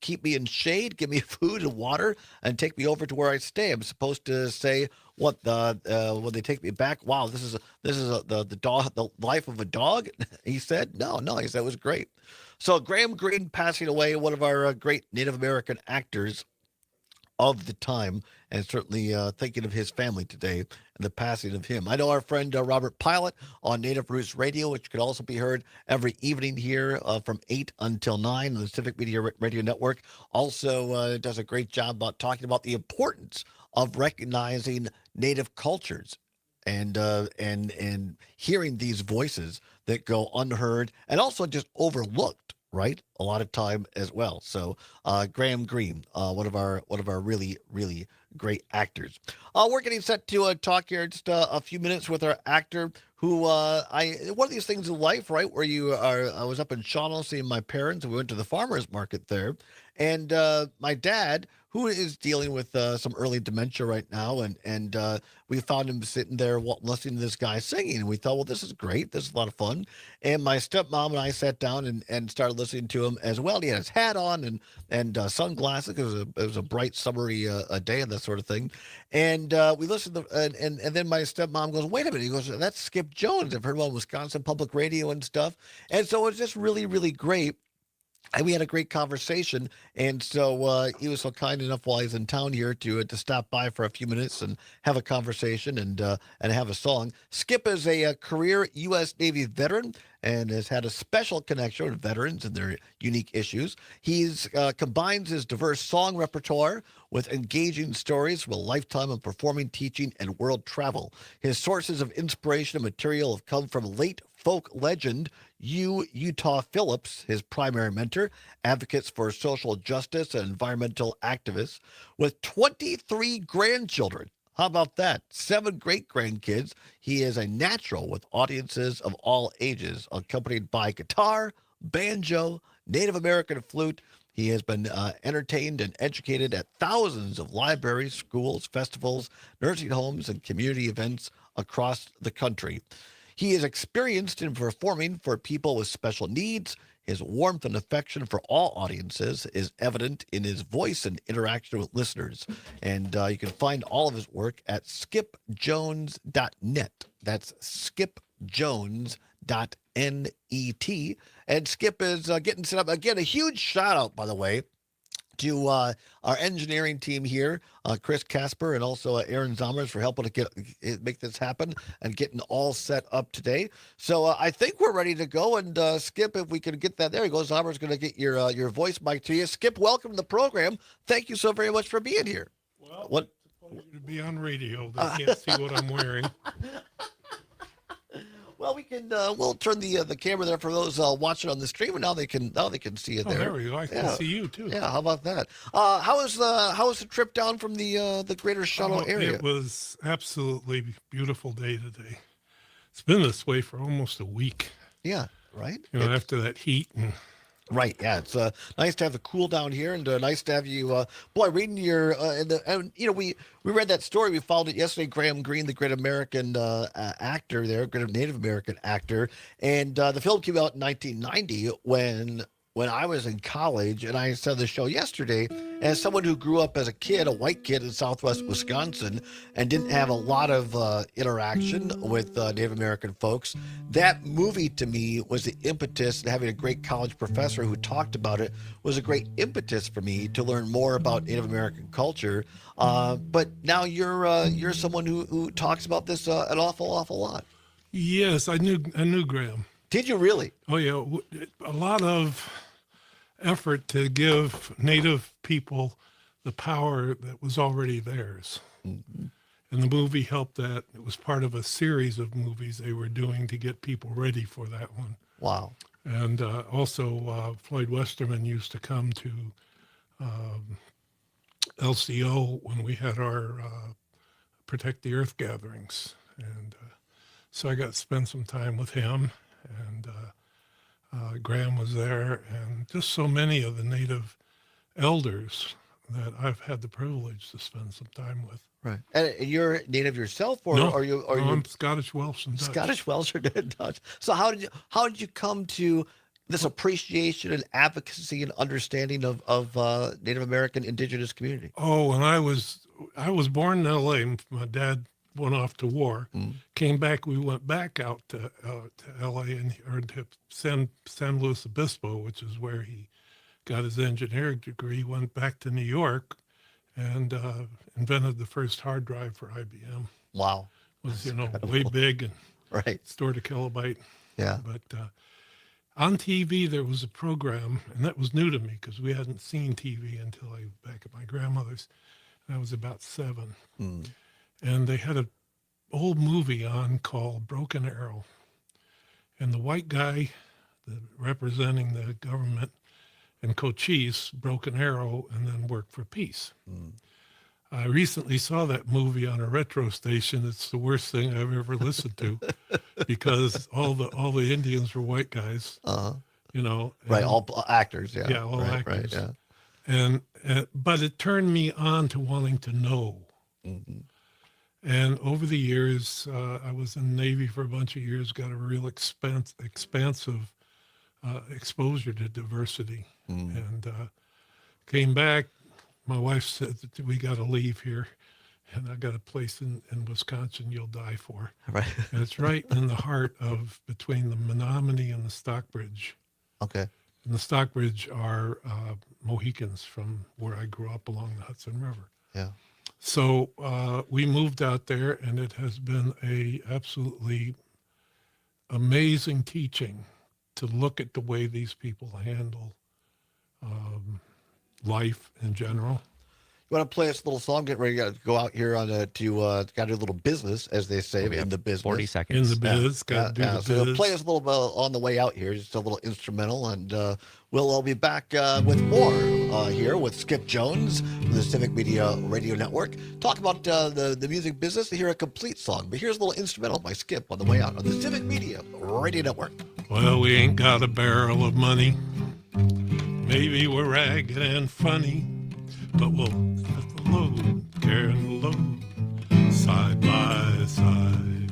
keep me in shade, give me food and water, and take me over to where I stay. I'm supposed to say when they take me back. Wow, this is the life of a dog. He said, no. He said it was great. So Graham Greene passing away, one of our great Native American actors of the time, and certainly thinking of his family today and the passing of him. I know our friend Robert Pilot on Native Roots Radio, which could also be heard every evening here from 8 until 9 on the Civic Media Radio Network, also does a great job about talking about the importance of recognizing Native cultures and hearing these voices that go unheard and also just overlooked, right? A lot of time as well. So Graham Greene, one of our really, really great actors. We're getting set to talk here in just a few minutes with our actor who one of these things in life, right, where I was up in Shawano seeing my parents, and we went to the farmer's market there, and my dad, who is dealing with some early dementia right now, and we found him sitting there listening to this guy singing, and we thought, well, this is great, this is a lot of fun. And my stepmom and I sat down and started listening to him as well. He had his hat on and sunglasses. It was a bright summery day and that sort of thing. And we listened to, and then my stepmom goes, wait a minute. He goes, that's Skip Jones. I've heard him on Wisconsin Public Radio and stuff. And so it's just really, really great And we had a great conversation, and so he was so kind enough while he's in town here to stop by for a few minutes and have a conversation and have a song. Skip is a career U.S. Navy veteran and has had a special connection with veterans and their unique issues. He's combines his diverse song repertoire with engaging stories from a lifetime of performing, teaching, and world travel. His sources of inspiration and material have come from late folk legend Utah Phillips, his primary mentor, advocates for social justice and environmental activists, with 23 grandchildren. How about that? 7 great-grandkids. He is a natural with audiences of all ages, accompanied by guitar, banjo, Native American flute. He has been entertained and educated at thousands of libraries, schools, festivals, nursing homes, and community events across the country. He is experienced in performing for people with special needs. His warmth and affection for all audiences is evident in his voice and interaction with listeners. And you can find all of his work at skipjones.net. That's skipjones.net. And Skip is getting set up. Again, a huge shout out, by the way, to our engineering team here, Chris Casper and also Aaron Zommers for helping to make this happen and getting all set up today. So I think we're ready to go. And Skip, if we can get that, there you go. Zommers going to get your voice mic to you. Skip, welcome to the program. Thank you so very much for being here. Well, it's a pleasure to be on radio. They can't see what I'm wearing. Well, we can. We'll turn the camera there for those watching on the stream, and now they can see it there. There we go. I can see you too. Yeah, how about that? How was the trip down from the Greater Charlotte area? It was absolutely beautiful day today. It's been this way for almost a week. Yeah, right. After that heat and. Right, yeah, it's nice to have the cool down here, and nice to have you, reading your, we read that story, we followed it yesterday, Graham Greene, the great American actor there, great Native American actor, and the film came out in 1990 when I was in college, and I saw the show yesterday, as someone who grew up as a kid, a white kid in southwest Wisconsin, and didn't have a lot of interaction with Native American folks, that movie to me was the impetus, and having a great college professor who talked about it was a great impetus for me to learn more about Native American culture. But now you're someone who talks about this an awful lot. Yes, I knew Graham. Did you really? Oh, yeah. A lot of effort to give Native people the power that was already theirs. Mm-hmm. And the movie helped that. It was part of a series of movies they were doing to get people ready for that one. Wow. And also Floyd Westerman used to come to LCO when we had our Protect the Earth gatherings. And so I got to spend some time with him. And Graham was there, and just so many of the Native elders that I've had the privilege to spend some time with. Right. And you're Native yourself, or no, are you? I'm Scottish, Welsh, and Dutch. Scottish, Welsh, or Dutch. So how did you come to this appreciation and advocacy and understanding of Native American indigenous community? Oh, when I was born in L.A. My dad went off to war, came back. We went back out to L.A. or to San Luis Obispo, which is where he got his engineering degree. Went back to New York and invented the first hard drive for IBM. Wow. It was way big and right. Stored a kilobyte. Yeah. But on TV there was a program, and that was new to me because we hadn't seen TV until I was back at my grandmother's. And I was about 7. And they had an old movie on called Broken Arrow. And the white guy representing the government and Cochise, Broken Arrow, and then worked for peace. I recently saw that movie on a retro station. It's the worst thing I've ever listened to because all the Indians were white guys, Right, all actors, yeah. Yeah, all right, actors. Right, yeah. And but it turned me on to wanting to know. And over the years, I was in the Navy for a bunch of years, got a real expansive exposure to diversity. And came back. My wife said that we got to leave here. And I got a place in Wisconsin you'll die for. Right. And it's right in the heart of between the Menominee and the Stockbridge. Okay. And the Stockbridge are Mohicans from where I grew up along the Hudson River. Yeah. So we moved out there, and it has been a absolutely amazing teaching to look at the way these people handle life in general. You want to play us a little song? Get ready to go out here on got to do a little business, as they say, in the business. 40 seconds. In the biz, got to do the So biz. play us a little bit on the way out here, just a little instrumental, and we'll all be back with more here with Skip Jones from the Civic Media Radio Network. Talk about the music business to hear a complete song. But here's a little instrumental by Skip on the way out on the Civic Media Radio Network. Well, we ain't got a barrel of money. Maybe we're ragged and funny, but we'll lift the load, carrying the load, side by side.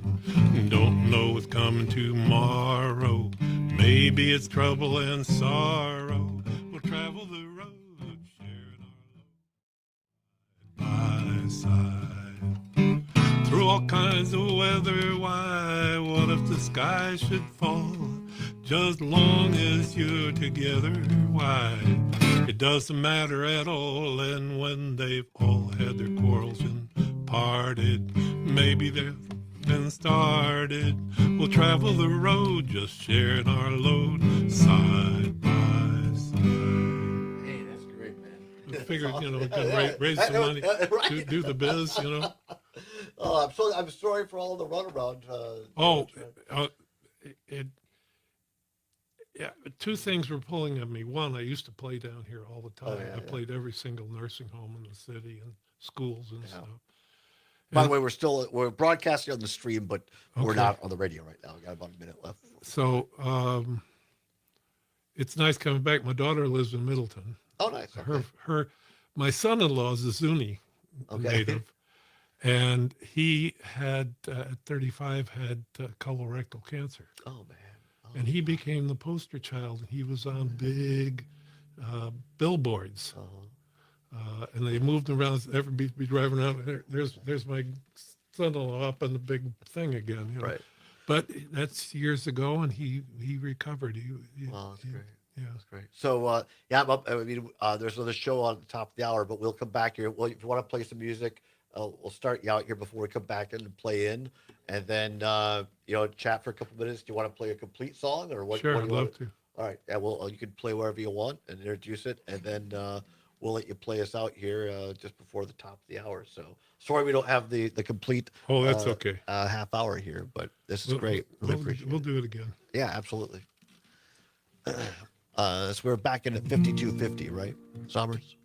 Don't know what's coming tomorrow. Maybe it's trouble and sorrow. We'll travel the road, sharing our load, side by side. Through all kinds of weather, why? What if the sky should fall? Just long as you're together, why? It doesn't matter at all. And when they've all had their quarrels and parted, maybe they've been started, we'll travel the road, just sharing our load, side by side. Hey, that's great, man. I figured, we can raise some money, do the biz, Oh, I'm sorry for all the runaround. Yeah, two things were pulling at me. One, I used to play down here all the time. yeah, I played every single nursing home in the city and schools and stuff. By the way, we're broadcasting on the stream, but we're Okay. not on the radio right now. We got about a minute left. So it's nice coming back. My daughter lives in Middleton. Oh, nice. Okay. My son-in-law is a Zuni native, and he had at 35 had colorectal cancer. Oh man. And he became the poster child. He was on big billboards, and they moved around. Everybody be driving around. There's my son-in-law up on the big thing again. Right. But that's years ago, and he recovered. Wow, that's great. Yeah, that's great. So there's another show on the top of the hour, but we'll come back here. Well, if you want to play some music, we'll start you out here before we come back in and play in, and then chat for a couple minutes. Do you want to play a complete song or what? Sure, what do I'd you love want? to. All right, yeah. Well, you can play wherever you want and introduce it, and then we'll let you play us out here just before the top of the hour. So sorry we don't have the complete. Oh, that's okay. Half hour here, but this is great. Really appreciate it. We'll do it again. Yeah, absolutely. So we're back in at 5250, right, Sommers?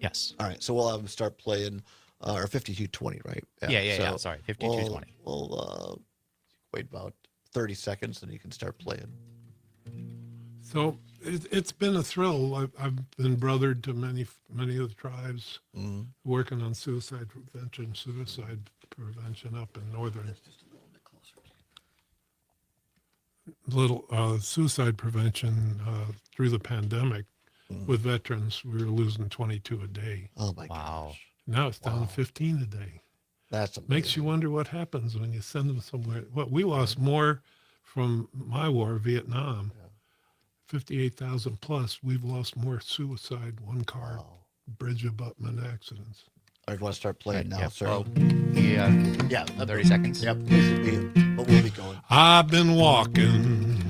Yes. All right, so we'll have them start playing, or 5220, right? Yeah. Sorry, 5220. We'll wait about 30 seconds, and you can start playing. So it's been a thrill. I've been brothered to many of the tribes, working on suicide prevention up in northern. Suicide prevention through the pandemic with veterans. We were losing 22 a day. Oh my gosh. Now it's down to 15 a day. That's amazing. Makes you wonder what happens when you send them somewhere. Well, we lost more from my war, Vietnam, 58,000 plus. We've lost more suicide, one car, bridge abutment accidents. I want to start playing now, sir. Well, yeah, 30 seconds. Yep, but we'll be going. I've been walking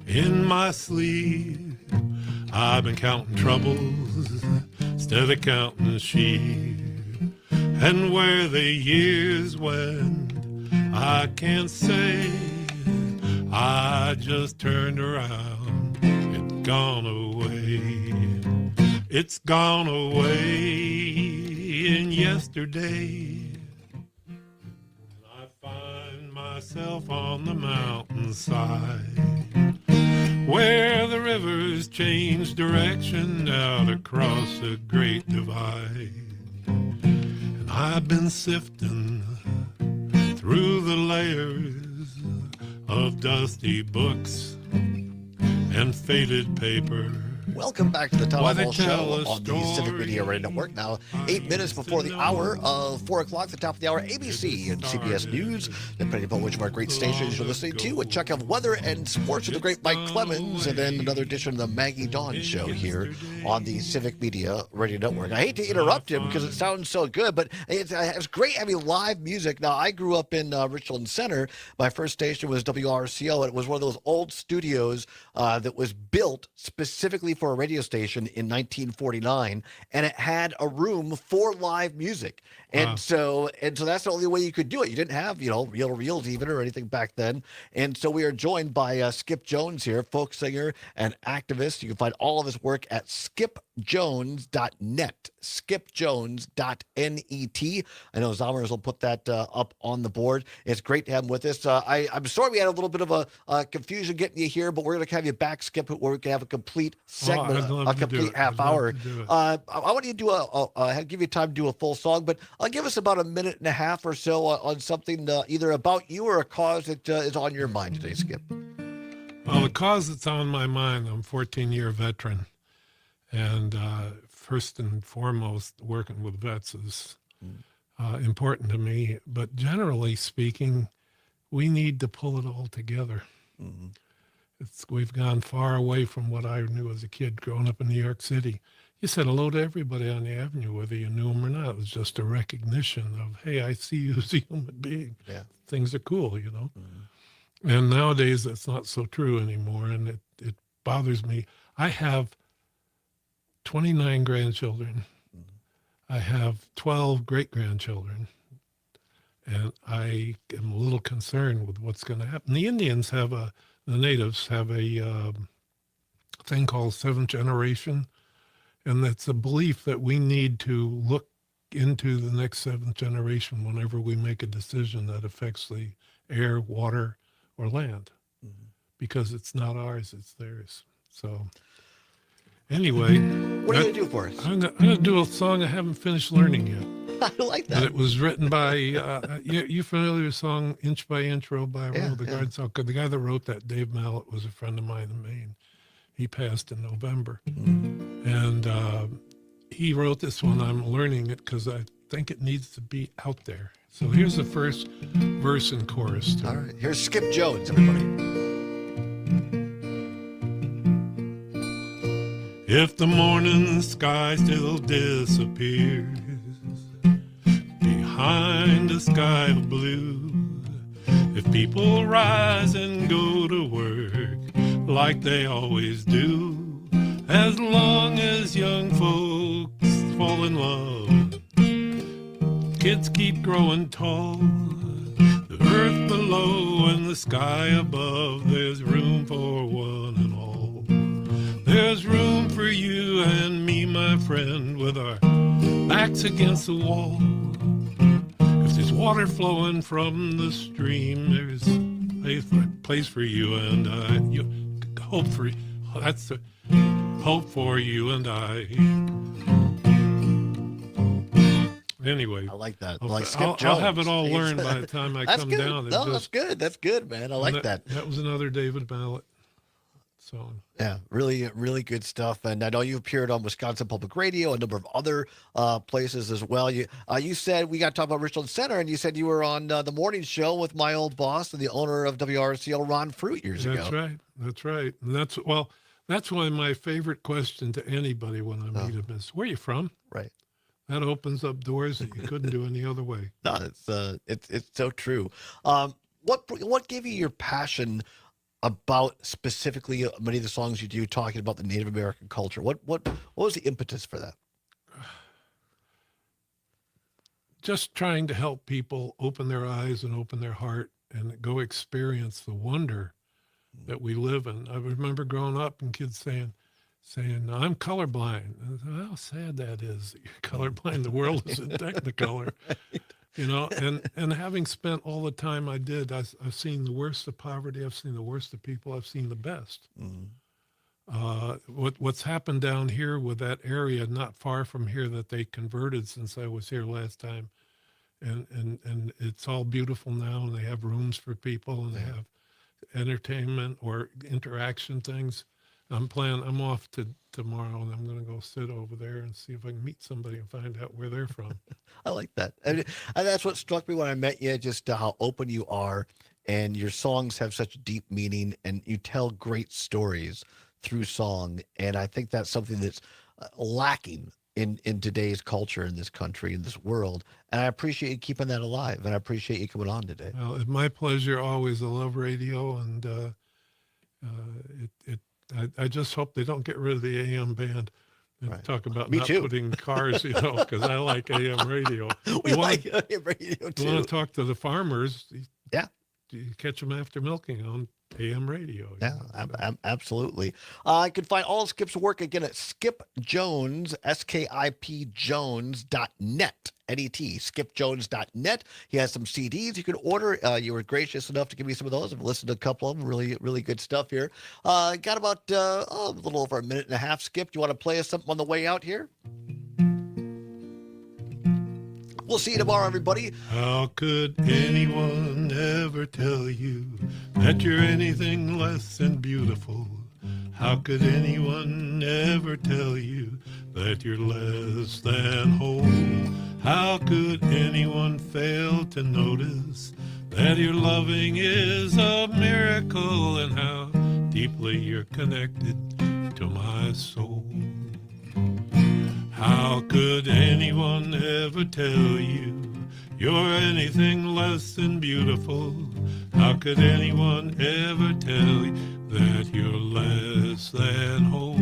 in my sleep. I've been counting troubles instead of counting sheep. And where the years went, I can't say. I just turned around, it's gone away. It's gone away in yesterday. I find myself on the mountainside, where the rivers change direction out across the great divide. And I've been sifting through the layers of dusty books and faded paper Welcome back to the Todd Why they Allbaugh tell Show a on the Civic Media Radio Network. Now, 8 minutes before the hour of 4 o'clock, the top of the hour, ABC and CBS News. Depending upon which of our great stations you're listening to, a check of weather and sports with the great Mike Clemens, and then another edition of the Maggie Dawn Show here on the Civic Media Radio Network. I hate to interrupt him because it sounds so good, but it's great having live music. Now, I grew up in Richland Center. My first station was WRCO, and it was one of those old studios that was built specifically for a radio station in 1949, and it had a room for live music. And so that's the only way you could do it. You didn't have, reel to reels even or anything back then. And so we are joined by Skip Jones here, folk singer and activist. You can find all of his work at skipjones.net, skipjones.net. I know Zommers will put that up on the board. It's great to have him with us. I'm sorry we had a little bit of a confusion getting you here, but we're going to have you back, Skip, where we can have a complete segment, a complete half hour. I want you to do give you time to do a full song, but give us about a minute and a half or so on something either about you or a cause that is on your mind today, Skip. Well, the cause that's on my mind, I'm a 14-year veteran, and first and foremost, working with vets is important to me. But generally speaking, we need to pull it all together. Mm-hmm. We've gone far away from what I knew as a kid growing up in New York City. You said hello to everybody on the avenue, whether you knew them or not. It was just a recognition of, hey, I see you as a human being. Yeah. Things are cool, Mm-hmm. And nowadays, that's not so true anymore, and it bothers me. I have 29 grandchildren. Mm-hmm. I have 12 great-grandchildren, and I am a little concerned with what's going to happen. The Indians the natives have a thing called seventh generation, and that's a belief that we need to look into the next seventh generation whenever we make a decision that affects the air, water, or land, because it's not ours, it's theirs. So anyway. What are you going to do for us? I'm going to do a song I haven't finished learning yet. I like that. And it was written by, you familiar with the song Inch by Inch, Row by Row, the Garden Song? The guy that wrote that, Dave Mallett, was a friend of mine in Maine. He passed in November. And he wrote this one. I'm learning it because I think it needs to be out there. So here's the first verse and chorus. All right. Here's Skip Jones, everybody. If the morning sky still disappears behind a sky of blue, if people rise and go to work like they always do, as long as young folks fall in love, kids keep growing tall, the earth below and the sky above, there's room for one and all. There's room for you and me, my friend, with our backs against the wall. If there's water flowing from the stream, there's a place for you and I. That's the hope for you and I. Anyway, I like that. I'll have it all learned by the time I come down. That's good. That's good, man. I like that. That was another David Mallett song. Yeah, really, really good stuff. And I know you appeared on Wisconsin Public Radio, a number of other places as well. You said we got to talk about Richland Center, and you said you were on the morning show with my old boss and the owner of WRCL, Ron Fruit, years ago. That's right. And that's why my favorite question to anybody when I meet him is, "Where are you from?" Right. That opens up doors that you couldn't do any other way. No, it's so true. What gave you your passion about specifically many of the songs you do talking about the Native American culture? What was the impetus for that? Just trying to help people open their eyes and open their heart and go experience the wonder that we live in. I remember growing up and kids saying, I'm colorblind. And I said, how sad that is that you're colorblind. The world is in Technicolor. Right. And having spent all the time I did, I've seen the worst of poverty. I've seen the worst of people. I've seen the best. What's happened down here with that area, not far from here, that they converted since I was here last time. And it's all beautiful now, and they have rooms for people, and they have entertainment or interaction things. I'm off tomorrow, and I'm going to go sit over there and see if I can meet somebody and find out where they're from. I like that. And that's what struck me when I met you, just how open you are, and your songs have such deep meaning, and you tell great stories through song. And I think that's something that's lacking in today's culture, in this country, in this world. And I appreciate you keeping that alive, and I appreciate you coming on today. Well, it's my pleasure always. I love radio, and I just hope they don't get rid of the AM band. And talk about Me not too. putting cars, because I like AM radio. We like AM radio too. You want to talk to the farmers? Yeah. You catch them after milking on AM radio. Yeah, absolutely. I can find all Skip's work again at Skip Jones, SKIP Jones.net. N-E-T, skipjones.net. He has some CDs you can order. You were gracious enough to give me some of those. I've listened to a couple of them. Really, really good stuff here. Got about a little over a minute and a half. Skip, do you want to play us something on the way out here? We'll see you tomorrow, everybody. How could anyone ever tell you that you're anything less than beautiful? How could anyone ever tell you that you're less than whole? How could anyone fail to notice that your loving is a miracle, and how deeply you're connected to my soul? How could anyone ever tell you you're anything less than beautiful? How could anyone ever tell you that you're less than whole?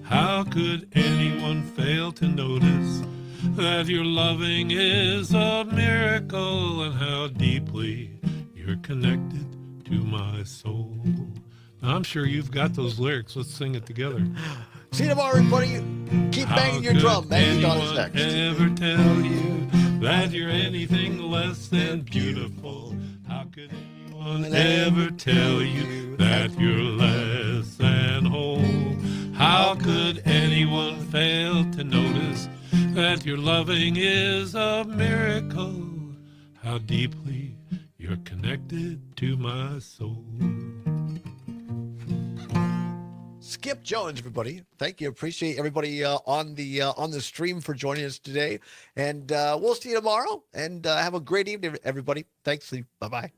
How could anyone fail to notice that your loving is a miracle, and how deeply you're connected to my soul? Now, I'm sure you've got those lyrics. Let's sing it together. See you tomorrow, everybody. Keep banging your drum. Banging Donna's next. Ever tell you that you're anything less than beautiful? How could anyone ever tell you that you're less than whole? How could anyone fail to notice that your loving is a miracle? How deeply you're connected to my soul. Skip Jones, everybody. Thank you. Appreciate everybody on the stream for joining us today. And we'll see you tomorrow. And have a great evening, everybody. Thanks. Bye-bye.